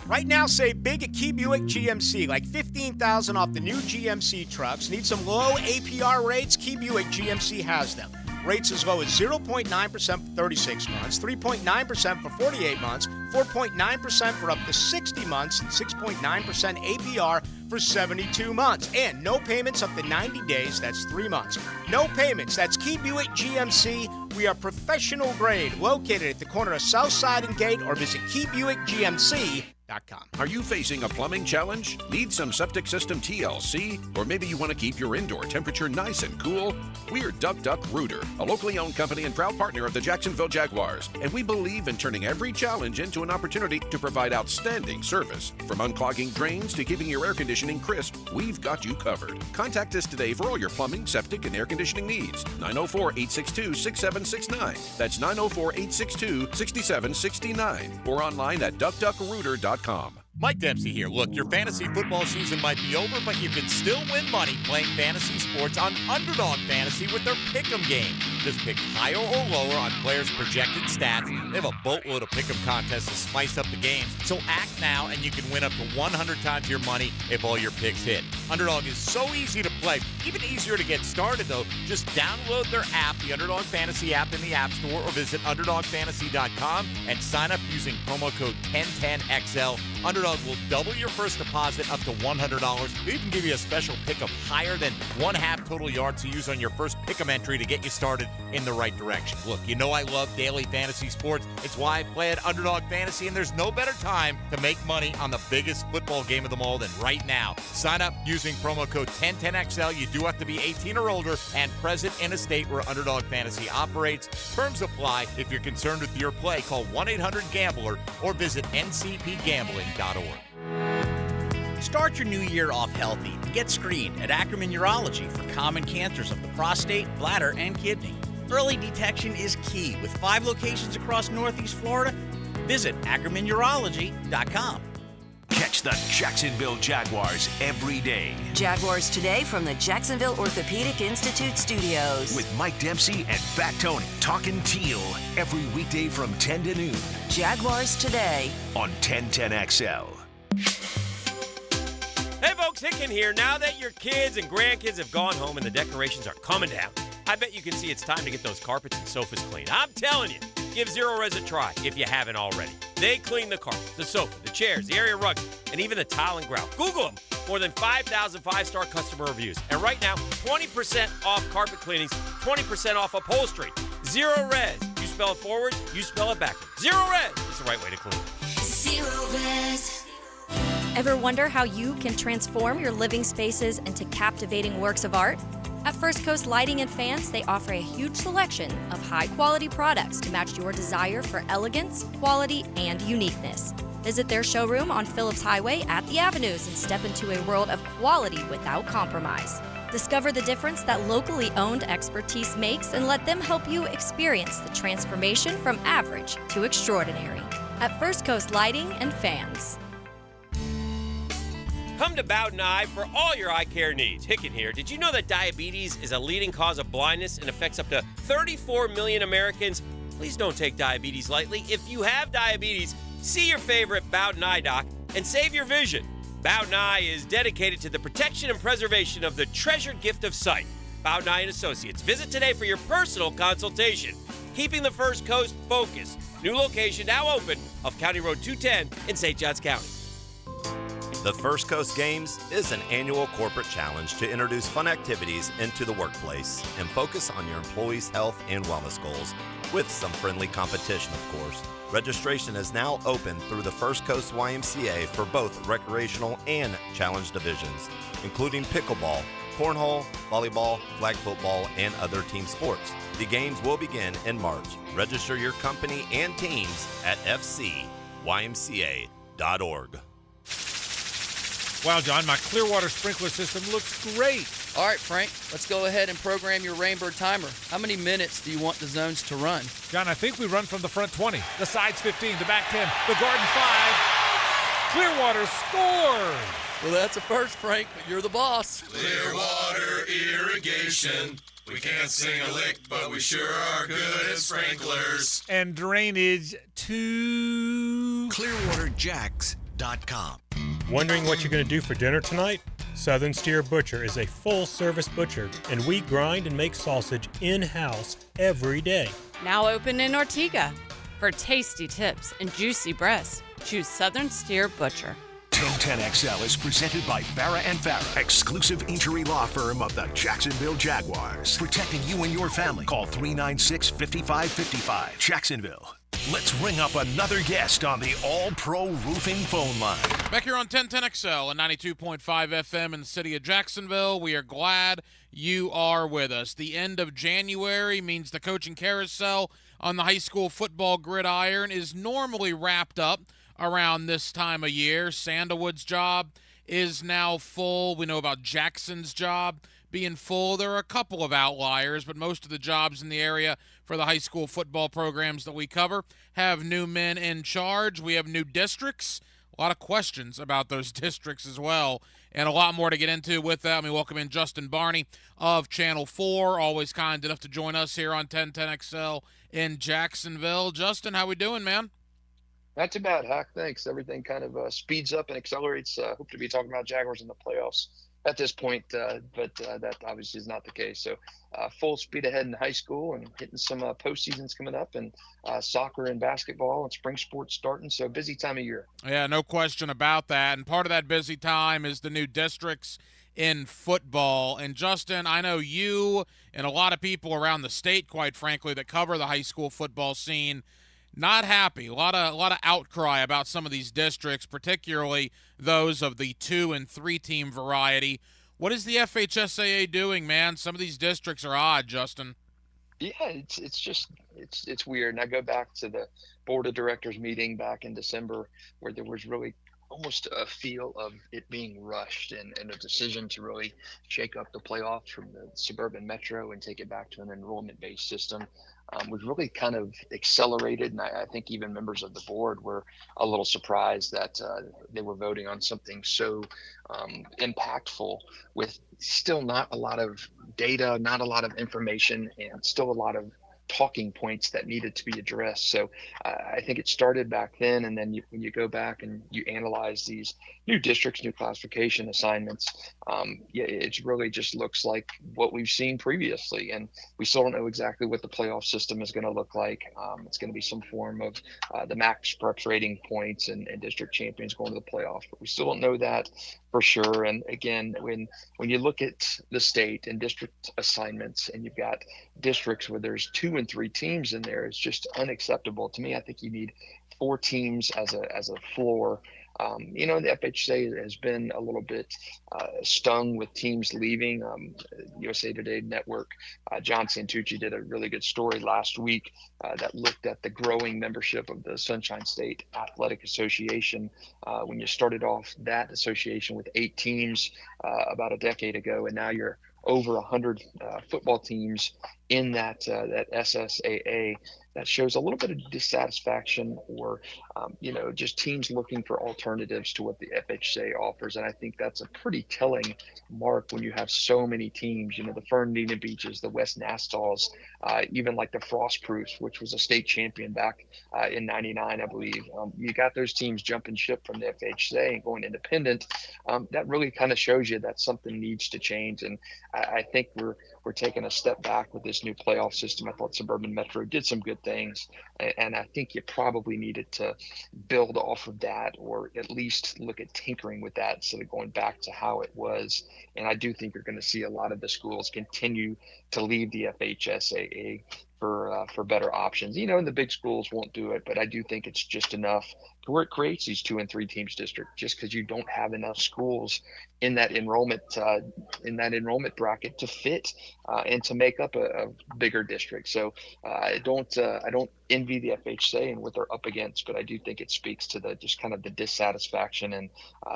Right now, save big at Key Buick GMC, like $15,000 off the new GMC trucks. Need some low APR rates? Key Buick GMC has them. Rates as low as 0.9% for 36 months, 3.9% for 48 months, 4.9% for up to 60 months, and 6.9% APR for 72 months. And no payments up to 90 days, that's 3 months. No payments, that's Key Buick GMC. We are professional grade, located at the corner of Southside and Gate, or visit KeyBuickGMC.com. Are you facing a plumbing challenge? Need some septic system TLC? Or maybe you want to keep your indoor temperature nice and cool? We're Duck Duck Rooter, a locally owned company and proud partner of the Jacksonville Jaguars. And we believe in turning every challenge into an opportunity to provide outstanding service. From unclogging drains to keeping your air conditioning crisp, we've got you covered. Contact us today for all your plumbing, septic, and air conditioning needs. 904-862-6769. That's 904-862-6769. Or online at duckduckrooter.com. Mike Dempsey here. Look, your fantasy football season might be over, but you can still win money playing fantasy sports on Underdog Fantasy with their Pick'em game. Just pick higher or lower on players' projected stats. They have a boatload of Pick'em contests to spice up the games. So act now and you can win up to 100 times your money if all your picks hit. Underdog is so easy to play, even easier to get started though. Just download their app, the Underdog Fantasy app in the App Store, or visit UnderdogFantasy.com and sign up using promo code 1010XL. Underdog will double your first deposit up to $100. They even give you a special pickup higher than 1/2 total yards to use on your first pick'em entry to get you started in the right direction. Look, you know I love daily fantasy sports. It's why I play at Underdog Fantasy, and there's no better time to make money on the biggest football game of them all than right now. Sign up using promo code 1010XL. You do have to be 18 or older and present in a state where Underdog Fantasy operates. Terms apply. If you're concerned with your play, call 1-800-GAMBLER or visit ncpgambling.org. Start your new year off healthy and get screened at Ackerman Urology for common cancers of the prostate, bladder, and kidney. Early detection is key with 5 locations across Northeast Florida. Visit AckermanUrology.com. Catch the Jacksonville Jaguars every day. Jaguars Today from the Jacksonville Orthopedic Institute studios. With Mike Dempsey and Fat Tony talking teal every weekday from 10 to noon. Jaguars Today on 1010XL. Hey folks, Hicken here. Now that your kids and grandkids have gone home and the decorations are coming down, I bet you can see it's time to get those carpets and sofas clean. I'm telling you, give Zero Res a try if you haven't already. They clean the carpet, the sofa, the chairs, the area rugs, and even the tile and grout. Google them. More than 5,000 5-star customer reviews. And right now, 20% off carpet cleanings, 20% off upholstery. Zero Res. You spell it forward, you spell it backwards. Zero Res is the right way to clean. Zero Res. Ever wonder how you can transform your living spaces into captivating works of art? At First Coast Lighting and Fans, they offer a huge selection of high-quality products to match your desire for elegance, quality, and uniqueness. Visit their showroom on Phillips Highway at the Avenues and step into a world of quality without compromise. Discover the difference that locally owned expertise makes and let them help you experience the transformation from average to extraordinary. At First Coast Lighting and Fans. Come to Bowden Eye for all your eye care needs. Hicken here. Did you know that diabetes is a leading cause of blindness and affects up to 34 million Americans? Please don't take diabetes lightly. If you have diabetes, see your favorite Bowden Eye doc and save your vision. Bowden Eye is dedicated to the protection and preservation of the treasured gift of sight. Bowden Eye & Associates. Visit today for your personal consultation. Keeping the First Coast focused. New location now open off County Road 210 in St. Johns County. The First Coast Games is an annual corporate challenge to introduce fun activities into the workplace and focus on your employees' health and wellness goals, with some friendly competition, of course. Registration is now open through the First Coast YMCA for both recreational and challenge divisions, including pickleball, cornhole, volleyball, flag football, and other team sports. The games will begin in March. Register your company and teams at fcymca.org. Wow, John, my Clearwater sprinkler system looks great. All right, Frank, let's go ahead and program your Rainbird timer. How many minutes do you want the zones to run? John, I think we run from the front 20, the sides 15, the back 10, the garden 5. Clearwater scores! Well, that's a first, Frank, but you're the boss. Clearwater Irrigation. We can't sing a lick, but we sure are good at sprinklers. And drainage to ClearwaterJacks.com. Wondering what you're going to do for dinner tonight? Southern Steer Butcher is a full-service butcher, and we grind and make sausage in-house every day. Now open in Ortega. For tasty tips and juicy breasts, choose Southern Steer Butcher. 1010XL is presented by Farah and Farah, exclusive injury law firm of the Jacksonville Jaguars. Protecting you and your family. Call 396-5555. Jacksonville. Let's ring up another guest on the All-Pro Roofing phone line. Back here on 1010XL and 92.5 FM in the city of Jacksonville. We are glad you are with us. The end of January means the coaching carousel on the high school football gridiron is normally wrapped up around this time of year. Sandalwood's job is now full. We know about Jackson's job being full. There are a couple of outliers, but most of the jobs in the area for the high school football programs that we cover have new men in charge. We have new districts. A lot of questions about those districts as well, and a lot more to get into with that. Let me welcome in Justin Barney of Channel 4, always kind enough to join us here on 1010XL in Jacksonville. Justin, how we doing, man? Not too bad, Hack. Thanks. Everything kind of speeds up and accelerates. Hope to be talking about Jaguars in the playoffs at this point, but that obviously is not the case. So full speed ahead in high school and getting some postseasons coming up, and soccer and basketball and spring sports starting. So busy time of year. Yeah, no question about that. And part of that busy time is the new districts in football. And Justin, I know you and a lot of people around the state, quite frankly, that cover the high school football scene, not happy. A lot of outcry about some of these districts, particularly those of the 2- and 3-team variety. What is the FHSAA doing, man? Some of these districts are odd, Justin. Yeah, it's weird. And I go back to the board of directors meeting back in December, where there was really almost a feel of it being rushed and a decision to really shake up the playoffs from the suburban metro and take it back to an enrollment-based system. Was really kind of accelerated, and I think even members of the board were a little surprised that they were voting on something so impactful with still not a lot of data, not a lot of information, and still a lot of talking points that needed to be addressed. So I think it started back then, and then when you go back and you analyze these new districts, new classification assignments, it really just looks like what we've seen previously, and we still don't know exactly what the playoff system is going to look like. It's going to be some form of the max preps rating points and district champions going to the playoff, but we still don't know that for sure. And again, when you look at the state and district assignments, and you've got districts where there's 2 and 3 teams in there, it's just unacceptable to me. I think you need 4 teams as a floor. The FHA has been a little bit stung with teams leaving. USA Today Network, John Santucci did a really good story last week that looked at the growing membership of the Sunshine State Athletic Association. When you started off that association with 8 teams about a decade ago, and now you're over 100 football teams in that SSAA. That shows a little bit of dissatisfaction, or just teams looking for alternatives to what the FHA offers. And I think that's a pretty telling mark when you have so many teams. The Fernandina Beaches, the West Nassau's, even like the Frostproofs, which was a state champion back in '99, I believe. You got those teams jumping ship from the FHA and going independent. That really kind of shows you that something needs to change. And I think we're taking a step back with this new playoff system. I thought Suburban Metro did some good things, and I think you probably needed to build off of that, or at least look at tinkering with that instead of going back to how it was. And I do think you're going to see a lot of the schools continue to leave the FHSAA for better options. And the big schools won't do it, but I do think it's just enough to where it creates these 2 and 3 teams district, just because you don't have enough schools in that enrollment bracket to fit and to make up a bigger district. So I don't envy the FHSA and what they're up against, but I do think it speaks to the just kind of the dissatisfaction and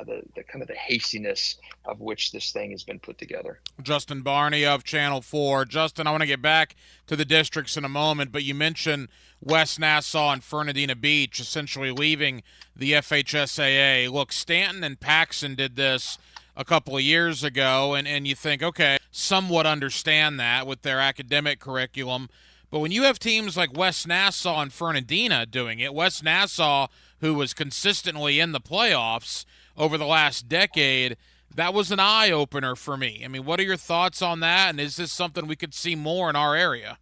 the kind of the hastiness of which this thing has been put together. Justin Barney of Channel 4. Justin, I want to get back to the districts in a moment, but you mentioned West Nassau and Fernandina Beach essentially leaving the FHSAA. Look, Stanton and Paxson did this a couple of years ago, and you think, okay, somewhat understand that with their academic curriculum. But when you have teams like West Nassau and Fernandina doing it, West Nassau, who was consistently in the playoffs over the last decade, that was an eye-opener for me. I mean, what are your thoughts on that, and is this something we could see more in our area?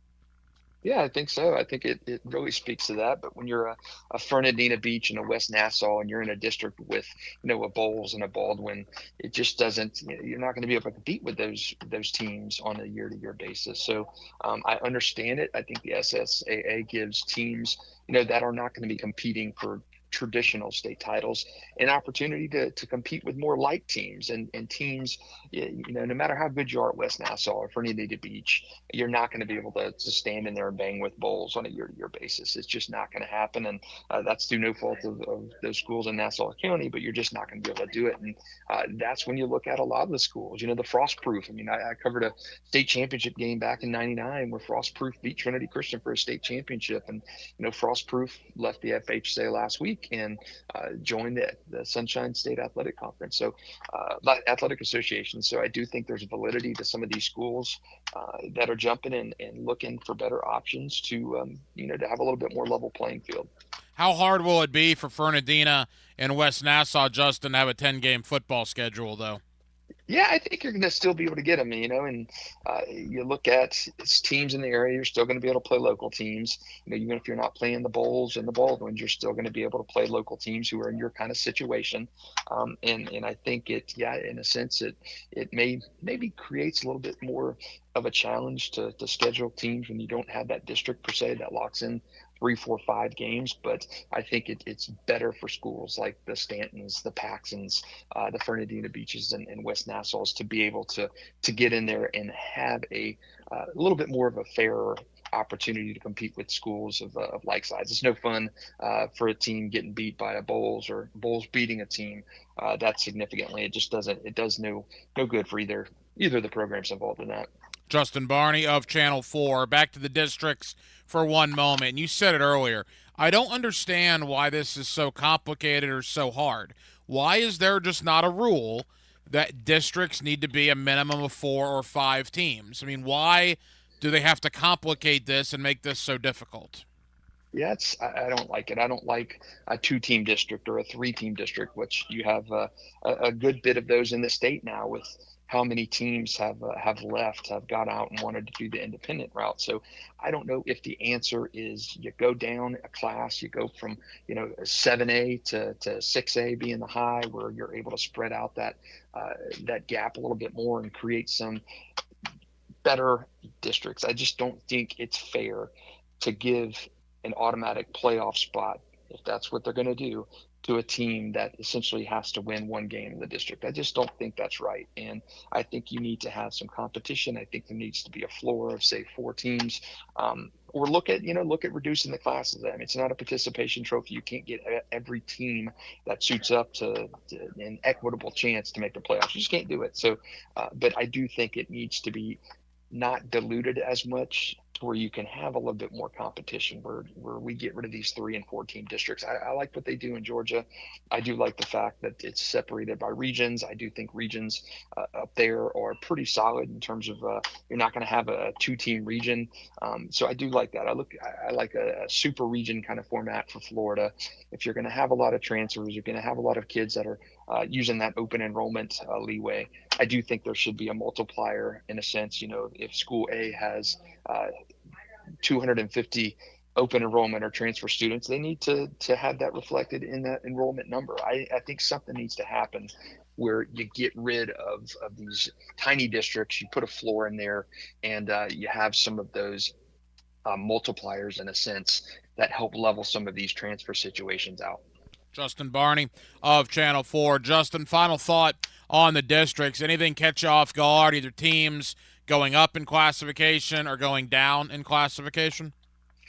Yeah, I think so. I think it really speaks to that. But when you're a Fernandina Beach and a West Nassau and you're in a district with, a Bowles and a Baldwin, it just doesn't, you're not going to be able to compete with those teams on a year-to-year basis. So I understand it. I think the SSAA gives teams, that are not going to be competing for traditional state titles an opportunity to compete with more light teams and teams, no matter how good you are at West Nassau or Fernandina Beach, you're not going to be able to stand in there and bang with Bowles on a year-to-year basis. It's just not going to happen. And that's through no fault of those schools in Nassau County, but you're just not going to be able to do it. And that's when you look at a lot of the schools, the Frostproof. I mean, I covered a state championship game back in '99 where Frostproof beat Trinity Christian for a state championship. And, Frostproof left the FHSA last week and joined the Sunshine State Athletic Conference, Athletic Association. So I do think there's validity to some of these schools that are jumping in and looking for better options to, to have a little bit more level playing field. How hard will it be for Fernandina and West Nassau, Justin, to have a 10-game football schedule, though? Yeah, I think you're going to still be able to get them, and you look at teams in the area, you're still going to be able to play local teams. Even if you're not playing the Bowles and the Baldwins, you're still going to be able to play local teams who are in your kind of situation. And I think in a sense, it maybe creates a little bit more of a challenge to schedule teams when you don't have that district per se that locks in 3, 4, 5 games, but I think it's better for schools like the Stantons, the Paxsons, the Fernandina Beaches, and West Nassau's to be able to get in there and have a little bit more of a fairer opportunity to compete with schools of like size. It's no fun for a team getting beat by a Bowles or Bowles beating a team that significantly. It just does no good for either of the programs involved in that. Justin Barney of Channel 4. Back to the districts for one moment. And you said it earlier. I don't understand why this is so complicated or so hard. Why is there just not a rule that districts need to be a minimum of 4 or 5 teams? I mean, why do they have to complicate this and make this so difficult? Yeah, I don't like it. I don't like a 2-team district or a 3-team district, which you have a good bit of those in the state now with how many teams have got out and wanted to do the independent route. So I don't know if the answer is you go down a class, you go from 7A to 6A being the high, where you're able to spread out that gap a little bit more and create some better districts. I just don't think it's fair to give an automatic playoff spot, if that's what they're going to do, to a team that essentially has to win one game in the district. I just don't think that's right. And I think you need to have some competition. I think there needs to be a floor of, say, 4 teams, or look at reducing the classes. I mean, it's not a participation trophy. You can't get every team that suits up to an equitable chance to make the playoffs. You just can't do it. So, but I do think it needs to be not diluted as much, to where you can have a little bit more competition, where we get rid of these 3 and 4 team districts. I like what they do in Georgia. I do like the fact that it's separated by regions. I do think regions up there are pretty solid in terms of you're not going to have a 2-team region. So I do like that. I like a super region kind of format for Florida. If you're going to have a lot of transfers, you're going to have a lot of kids that are using that open enrollment leeway. I do think there should be a multiplier in a sense. If school A has 250 open enrollment or transfer students, they need to have that reflected in that enrollment number. I think something needs to happen where you get rid of these tiny districts, you put a floor in there, and you have some of those multipliers in a sense that help level some of these transfer situations out. Justin Barney of Channel 4. Justin, final thought on the districts. Anything catch you off guard, either teams going up in classification or going down in classification?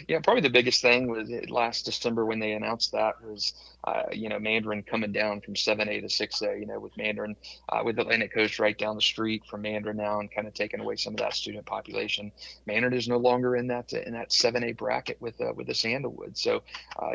Yeah, probably the biggest thing was last December when they announced that was, Mandarin coming down from 7A to 6A, with Mandarin, with Atlantic Coast right down the street from Mandarin now and kind of taking away some of that student population. Mandarin is no longer in that 7A bracket with the Sandalwood. So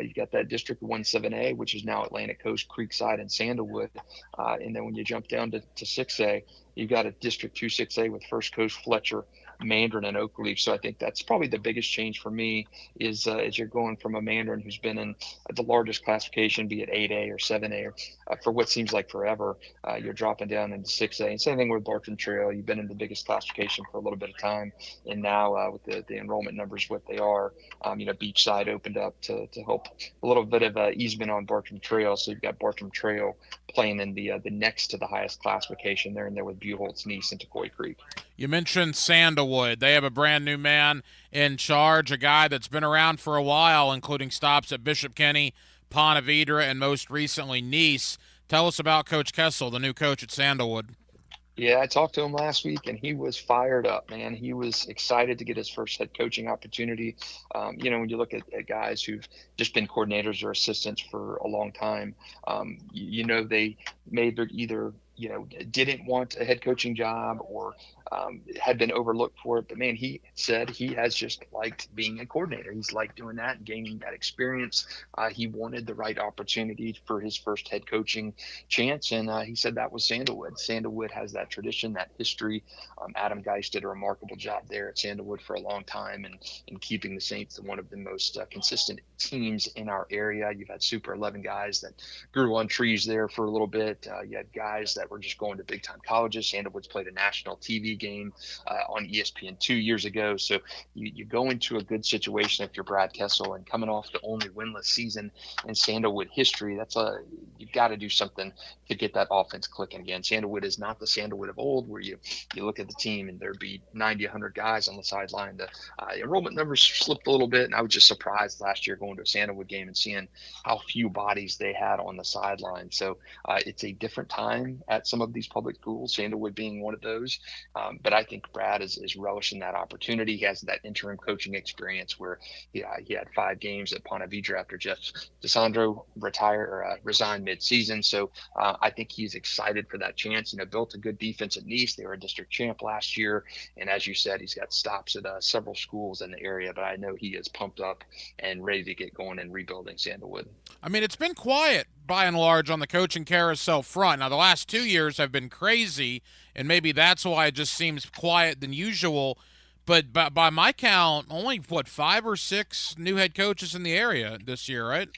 you've got that District 1 7A, which is now Atlantic Coast, Creekside, and Sandalwood. And then when you jump down to 6A, you've got a District 2 6A with First Coast, Fletcher, Mandarin, and Oakleaf. So I think that's probably the biggest change for me is you're going from a Mandarin who's been in the largest classification, be it 8A or 7A, or for what seems like forever. You're dropping down into 6A. And same thing with Bartram Trail. You've been in the biggest classification for a little bit of time, and now with the enrollment numbers what they are, Beachside opened up to help a little bit of easement on Bartram Trail. So you've got Bartram Trail playing in the next to the highest classification there, and there with Buchholz, Nice, and Tocoi Creek. You mentioned Sandalwood. They have a brand new man in charge, a guy that's been around for a while, including stops at Bishop Kenny, Ponte Vedra, and most recently Nice. Tell us about Coach Kessel, the new coach at Sandalwood. Yeah, I talked to him last week, and he was fired up, man. He was excited to get his first head coaching opportunity. When you look at guys who've just been coordinators or assistants for a long time, they may either didn't want a head coaching job or had been overlooked for it. But, man, he said he has just liked being a coordinator. He's liked doing that and gaining that experience. He wanted the right opportunity for his first head coaching chance, and he said that was Sandalwood. Sandalwood has that tradition, that history. Adam Geist did a remarkable job there at Sandalwood for a long time and in keeping the Saints one of the most consistent teams in our area. You've had Super 11 guys that grew on trees there for a little bit. You had guys that were just going to big-time colleges. Sandalwood's played a national TV game on ESPN 2 years ago. So you go into a good situation if you're Brad Kessel, and coming off the only winless season in Sandalwood history, you've got to do something to get that offense clicking again. Sandalwood is not the Sandalwood of old where you look at the team and there'd be 90, 100 guys on the sideline. The enrollment numbers slipped a little bit, and I was just surprised last year going to a Sandalwood game and seeing how few bodies they had on the sideline. So it's a different time at some of these public schools, Sandalwood being one of those. But I think Brad is relishing that opportunity. He has that interim coaching experience where he had 5 games at Ponte Vedra after Jeff DeSandro resigned mid-season. So I think he's excited for that chance. Built a good defense at Nice. They were a district champ last year. And as you said, he's got stops at several schools in the area. But I know he is pumped up and ready to get going and rebuilding Sandalwood. I mean, it's been quiet by and large on the coaching carousel front. Now, the last 2 years have been crazy, and maybe that's why it just seems quiet than usual. But by my count, only, 5 or 6 new head coaches in the area this year, right?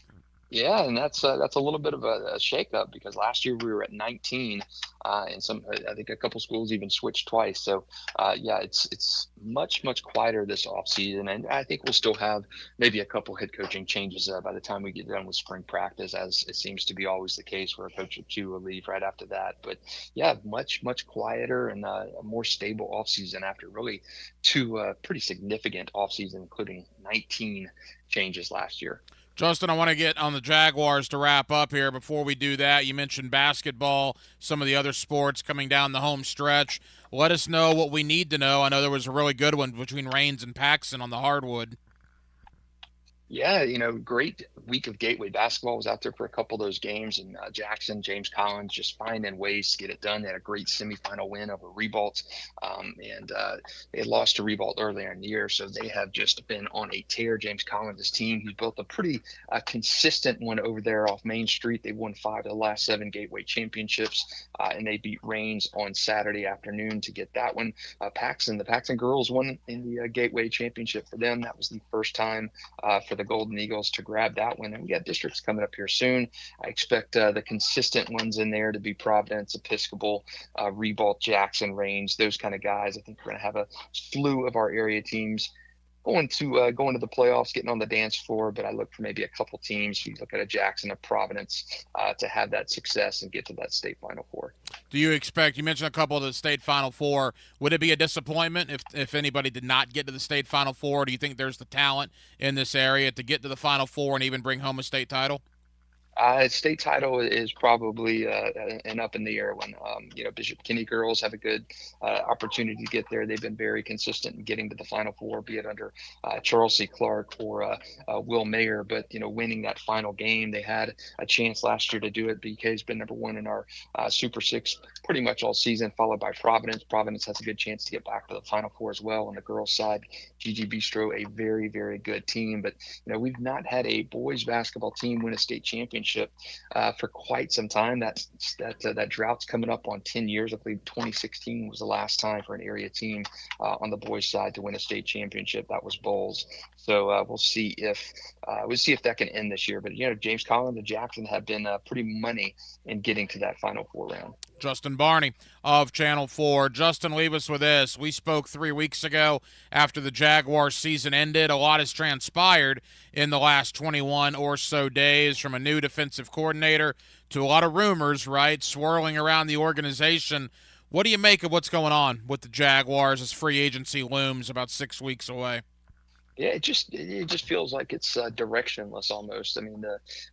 Yeah, and that's a little bit of a shakeup because last year we were at 19, and I think a couple schools even switched twice. So it's much quieter this offseason, and I think we'll still have maybe a couple head coaching changes by the time we get done with spring practice, as it seems to be always the case where a coach or two will leave right after that. But yeah, much quieter and a more stable offseason after really 2 pretty significant offseasons, including 19 changes last year. Justin, I want to get on the Jaguars to wrap up here. Before we do that, you mentioned basketball, some of the other sports coming down the home stretch. Let us know what we need to know. I know there was a really good one between Raines and Paxson on the hardwood. Yeah, great week of Gateway basketball. Was out there for a couple of those games, and Jackson, James Collins just finding ways to get it done. They had a great semifinal win over Ribault, and they lost to Ribault earlier in the year, so they have just been on a tear. James Collins' team, he's built a pretty consistent one over there off Main Street. They won 5 of the last 7 Gateway championships, and they beat Raines on Saturday afternoon to get that one. The Paxson girls won in the Gateway championship for them. That was the first time for the Golden Eagles to grab that one. And we got districts coming up here soon. I expect the consistent ones in there to be Providence, Episcopal, Ribault, Jackson, Raines, those kind of guys. I think we're going to have a slew of our area teams going to the playoffs, getting on the dance floor. But I look for maybe a couple teams. You look at a Jackson, a Providence, to have that success and get to that state Final Four. Do you expect, you mentioned a couple of the state Final Four, would it be a disappointment if anybody did not get to the state Final Four? Do you think there's the talent in this area to get to the Final Four and even bring home a state title? State title is probably an up in the air one. Bishop Kenny girls have a good opportunity to get there. They've been very consistent in getting to the Final Four, be it under Charles C. Clark or Will Mayer. But, winning that final game, they had a chance last year to do it. BK's been number one in our Super Six pretty much all season, followed by Providence. Providence has a good chance to get back to the Final Four as well. On the girls' side, GG Bistro, a very, very good team. But, we've not had a boys basketball team win a state championship for quite some time. That drought's coming up on 10 years. I believe 2016 was the last time for an area team on the boys' side to win a state championship. That was Bowles. So we'll see if that can end this year. But James Collins and Jackson have been pretty money in getting to that Final Four round. Justin Barney of Channel 4. Justin, leave us with this. We spoke 3 weeks ago after the Jaguars season ended. A lot has transpired in the last 21 or so days, from a new defensive coordinator to a lot of rumors, right, swirling around the organization. What do you make of what's going on with the Jaguars as free agency looms about 6 weeks away? Yeah, it just feels like it's directionless almost. I mean,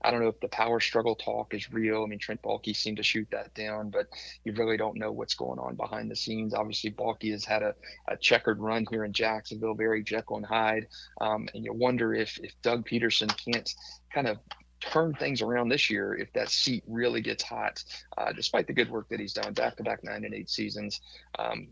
I don't know if the power struggle talk is real. I mean, Trent Baalke seemed to shoot that down, but you really don't know what's going on behind the scenes. Obviously, Baalke has had a checkered run here in Jacksonville, very Jekyll and Hyde, and you wonder if Doug Peterson can't kind of turn things around this year if that seat really gets hot, despite the good work that he's done, back-to-back 9-8 seasons.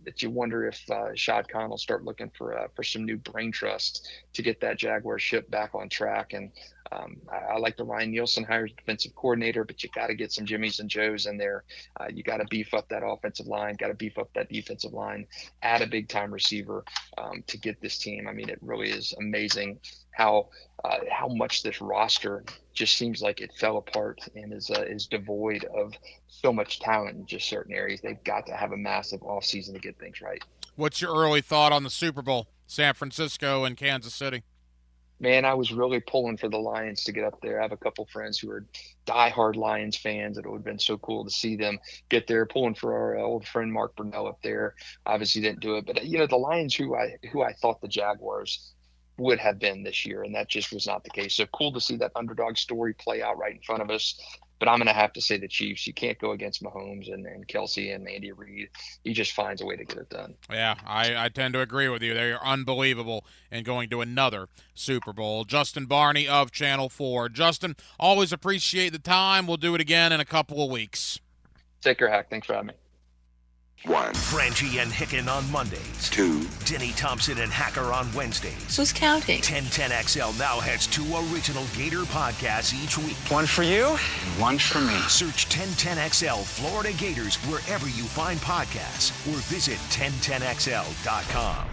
That you wonder if Shad Khan will start looking for some new brain trust to get that Jaguar ship back on track. And I like the Ryan Nielsen hires defensive coordinator, but you got to get some Jimmies and Joes in there. You got to beef up that offensive line, got to beef up that defensive line, add a big-time receiver to get this team. I mean, it really is amazing how much this roster just seems like it fell apart and is devoid of so much talent in just certain areas. They've got to have a massive offseason to get things right. What's your early thought on the Super Bowl, San Francisco and Kansas City? Man, I was really pulling for the Lions to get up there. I have a couple friends who are diehard Lions fans. It would have been so cool to see them get there, pulling for our old friend Mark Brunell up there. Obviously didn't do it. But, the Lions who I thought the Jaguars would have been this year, and that just was not the case. So cool to see that underdog story play out right in front of us. But I'm going to have to say the Chiefs. You can't go against Mahomes and Kelsey and Andy Reid. He just finds a way to get it done. Yeah, I tend to agree with you. They are unbelievable in going to another Super Bowl. Justin Barney of Channel 4. Justin, always appreciate the time. We'll do it again in a couple of weeks. Take care, Hack. Thanks for having me. 1. Frangie and Hicken on Mondays. 2. Denny Thompson and Hacker on Wednesdays. Who's counting? 1010XL now has 2 original Gator podcasts each week. One for you, and one for me. Search 1010XL Florida Gators wherever you find podcasts or visit 1010XL.com.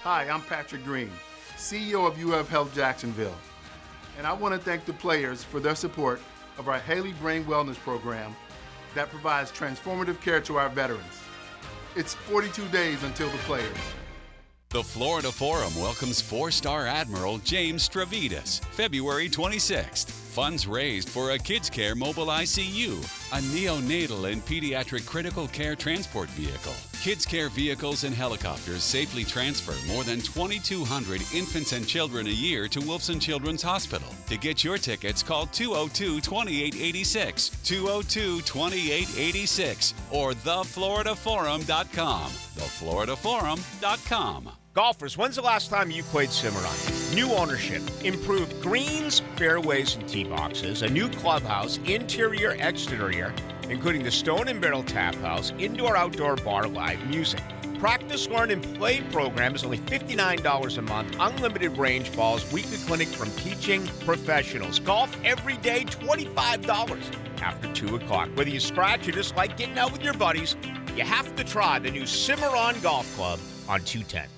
Hi, I'm Patrick Green, CEO of UF Health Jacksonville. And I want to thank the players for their support of our Haley Brain Wellness Program that provides transformative care to our veterans. It's 42 days until the players. The Florida Forum welcomes 4-star Admiral James Stavridis, February 26th. Funds raised for a Kids Care Mobile ICU, a neonatal and pediatric critical care transport vehicle. Kids Care vehicles and helicopters safely transfer more than 2,200 infants and children a year to Wolfson Children's Hospital. To get your tickets, call 202-2886, 202-2886, or thefloridaforum.com, thefloridaforum.com. Golfers, when's the last time you played Cimarron? New ownership, improved greens, fairways, and tee boxes, a new clubhouse, interior, exterior, including the Stone and Barrel Tap House, indoor-outdoor bar, live music. Practice, learn, and play program is only $59 a month. Unlimited range balls, weekly clinic from teaching professionals. Golf every day, $25 after 2 o'clock. Whether you scratch or just like getting out with your buddies, you have to try the new Cimarron Golf Club on 210.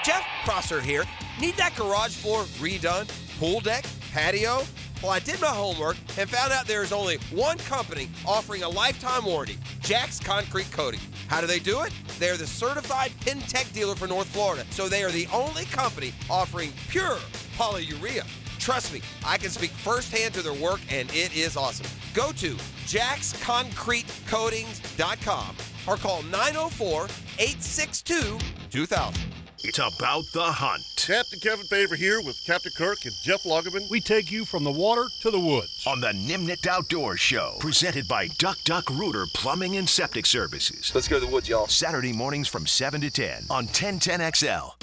Jeff Prosser here. Need that garage floor redone? Pool deck? Patio? Well, I did my homework and found out there is only one company offering a lifetime warranty, Jack's Concrete Coating. How do they do it? They're the certified Pintech dealer for North Florida, so they are the only company offering pure polyurea. Trust me, I can speak firsthand to their work, and it is awesome. Go to jacksconcretecoatings.com or call 904-862-2000. It's about the hunt. Captain Kevin Favor here with Captain Kirk and Jeff Lagerman. We take you from the water to the woods. On the Nimnit Outdoors Show, presented by Duck Duck Rooter Plumbing and Septic Services. Let's go to the woods, y'all. Saturday mornings from 7 to 10 on 1010XL.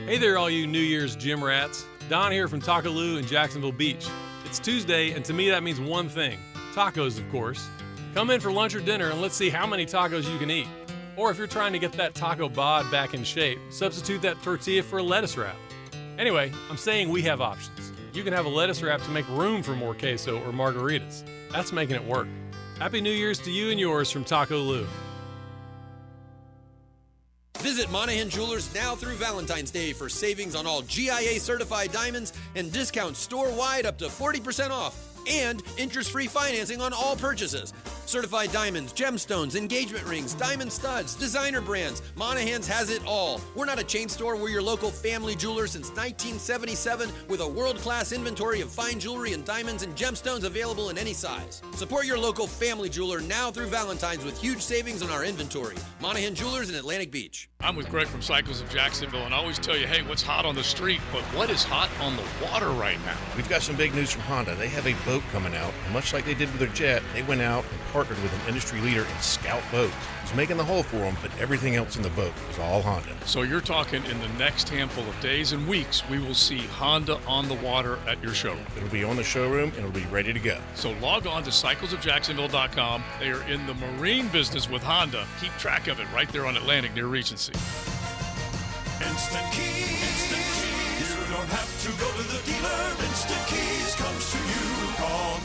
Hey there, all you New Year's gym rats. Don here from Taco Lou in Jacksonville Beach. It's Tuesday, and to me that means one thing. Tacos, of course. Come in for lunch or dinner and let's see how many tacos you can eat. Or if you're trying to get that taco bod back in shape, substitute that tortilla for a lettuce wrap. Anyway, I'm saying we have options. You can have a lettuce wrap to make room for more queso or margaritas. That's making it work. Happy New Year's to you and yours from Taco Lou. Visit Monahan Jewelers now through Valentine's Day for savings on all GIA certified diamonds and discounts store-wide up to 40% off. And interest-free financing on all purchases. Certified diamonds, gemstones, engagement rings, diamond studs, designer brands. Monahan's has it all. We're not a chain store. We're your local family jeweler since 1977 with a world-class inventory of fine jewelry and diamonds and gemstones available in any size. Support your local family jeweler now through Valentine's with huge savings on our inventory. Monahan Jewelers in Atlantic Beach. I'm with Greg from Cycles of Jacksonville, and I always tell you, hey, what's hot on the street, but what is hot on the water right now? We've got some big news from Honda. They have a boat coming out, and much like they did with their jet, they went out and partnered with an industry leader in Scout Boats. He's making the hull for them, but everything else in the boat is all Honda. So you're talking in the next handful of days and weeks, we will see Honda on the water at your showroom. It'll be on the showroom, and it'll be ready to go. So log on to cyclesofjacksonville.com. They are in the marine business with Honda. Keep track of it right there on Atlantic near Regency. Instant Keys. You don't have to go to the dealer. Instant Keys comes to you. Call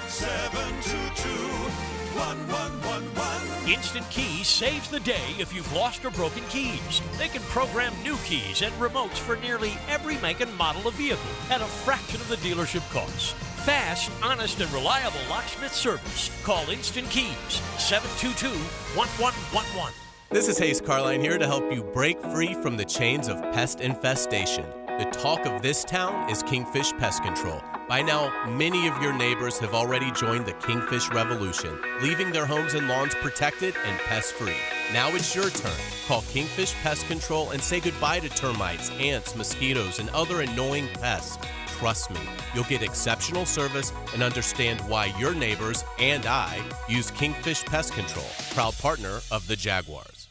904-722-1111. Instant Keys saves the day if you've lost or broken keys. They can program new keys and remotes for nearly every make and model of vehicle at a fraction of the dealership cost. Fast, honest, and reliable locksmith service. Call Instant Keys, 722-1111. This is Hayes Carline here to help you break free from the chains of pest infestation. The talk of this town is Kingfish Pest Control. By now, many of your neighbors have already joined the Kingfish Revolution, leaving their homes and lawns protected and pest-free. Now it's your turn. Call Kingfish Pest Control and say goodbye to termites, ants, mosquitoes, and other annoying pests. Trust me, you'll get exceptional service and understand why your neighbors and I use Kingfish Pest Control, proud partner of the Jaguars.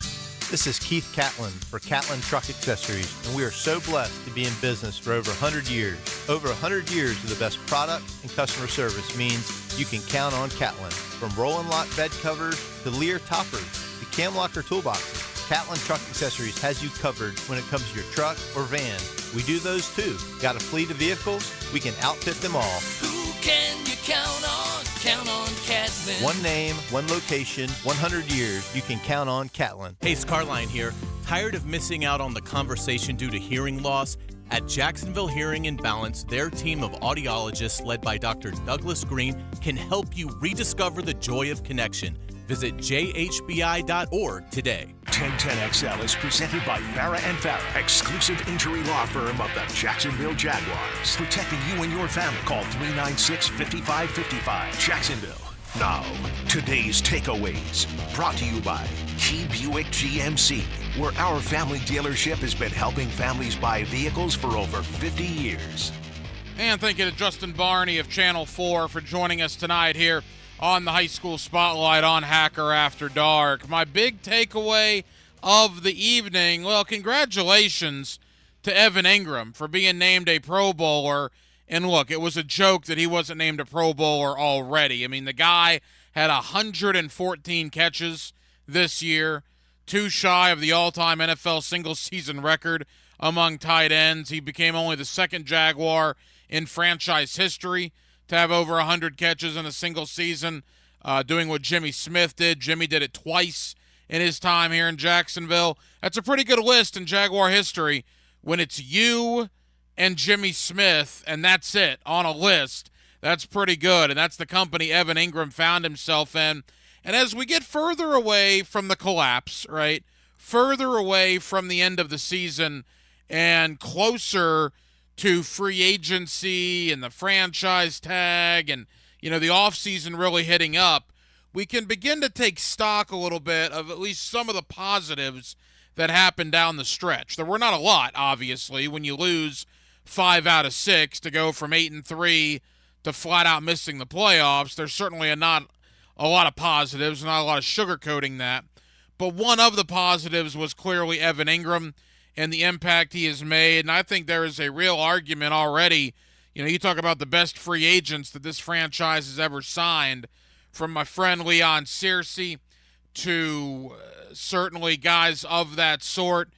This is Keith Catlin for Catlin Truck Accessories, and we are so blessed to be in business for over 100 years. Over 100 years of the best product and customer service means you can count on Catlin. From roll and lock bed covers to Lear toppers to cam locker toolboxes, Catlin Truck Accessories has you covered when it comes to your truck or van. We do those too. Got a fleet of vehicles? We can outfit them all. Who can you count on? Count on Catlin. One name, one location, 100 years. You can count on Catlin. Hayes Carline here. Tired of missing out on the conversation due to hearing loss? At Jacksonville Hearing and Balance, their team of audiologists led by Dr. Douglas Green can help you rediscover the joy of connection. Visit jhbi.org today. 1010XL is presented by Farah & Farah, exclusive injury law firm of the Jacksonville Jaguars. Protecting you and your family. Call 396-5555. Jacksonville. Now, today's takeaways. Brought to you by Key Buick GMC, where our family dealership has been helping families buy vehicles for over 50 years. And thank you to Justin Barney of Channel 4 for joining us tonight here on the High School Spotlight on Hacker After Dark. My big takeaway of the evening, well, congratulations to Evan Ingram for being named a Pro Bowler. And look, it was a joke that he wasn't named a Pro Bowler already. I mean, the guy had 114 catches this year, too shy of the all-time NFL single-season record among tight ends. He became only the second Jaguar in franchise history to have over 100 catches in a single season, doing what Jimmy Smith did. Jimmy did it twice in his time here in Jacksonville. That's a pretty good list in Jaguar history when it's you and Jimmy Smith, and that's it on a list. That's pretty good, and that's the company Evan Ingram found himself in. And as we get further away from the collapse, right, further away from the end of the season and closer to free agency and the franchise tag and, the offseason really hitting up, we can begin to take stock a little bit of at least some of the positives that happened down the stretch. There were not a lot, obviously, when you lose 5 out of 6 to go from 8-3 to flat out missing the playoffs. There's certainly not a lot of positives, not a lot of sugarcoating that. But one of the positives was clearly Evan Ingram and the impact he has made. And I think there is a real argument already. You know, you talk about the best free agents that this franchise has ever signed, from my friend Leon Searcy to certainly guys of that sort.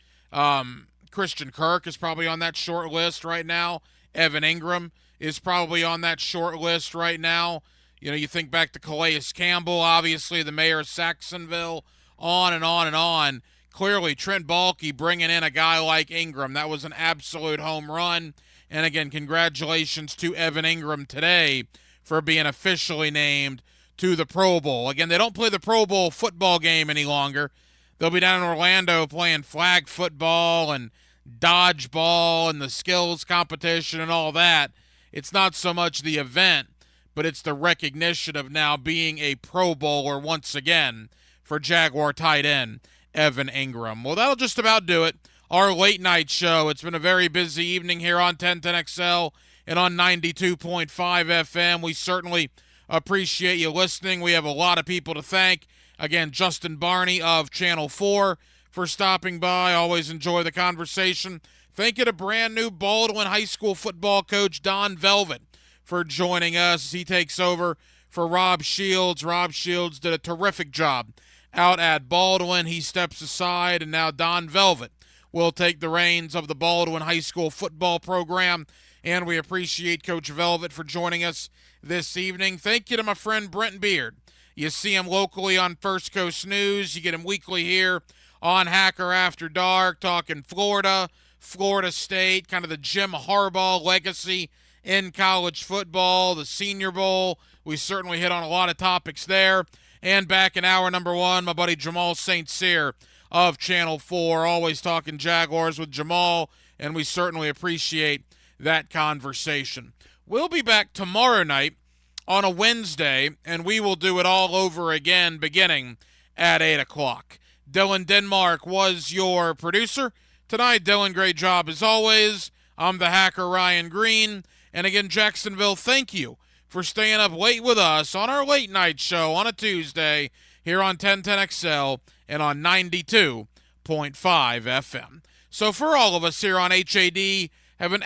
Christian Kirk is probably on that short list right now. Evan Ingram is probably on that short list right now. You know, you think back to Calais Campbell, obviously the mayor of Saxonville, on and on and on. Clearly, Trent Baalke bringing in a guy like Ingram, that was an absolute home run. And again, congratulations to Evan Ingram today for being officially named to the Pro Bowl. Again, they don't play the Pro Bowl football game any longer. They'll be down in Orlando playing flag football and dodgeball and the skills competition and all that. It's not so much the event, but it's the recognition of now being a Pro Bowler once again for Jaguar tight end Evan Ingram. Well, that'll just about do it. Our late night show. It's been a very busy evening here on 1010XL and on 92.5 FM. We certainly appreciate you listening. We have a lot of people to thank. Again, Justin Barney of Channel 4 for stopping by. Always enjoy the conversation. Thank you to brand new Baldwin High School football coach Don Velvet for joining us as he takes over for Rob Shields. Rob Shields did a terrific job out at Baldwin. He steps aside, and now Don Velvet will take the reins of the Baldwin High School football program, and we appreciate Coach Velvet for joining us this evening. Thank you to my friend Brent Beard. You see him locally on First Coast News. You get him weekly here on Hacker After Dark, talking Florida, Florida State, kind of the Jim Harbaugh legacy in college football, the Senior Bowl. We certainly hit on a lot of topics there. And back in hour number 1, my buddy Jamal St. Cyr of Channel 4, always talking Jaguars with Jamal, and we certainly appreciate that conversation. We'll be back tomorrow night on a Wednesday, and we will do it all over again beginning at 8 o'clock. Dylan Denmark was your producer tonight. Dylan, great job as always. I'm the hacker Ryan Green. And again, Jacksonville, thank you for staying up late with us on our late night show on a Tuesday here on 1010XL and on 92.5 FM. So for all of us here on HAD, have an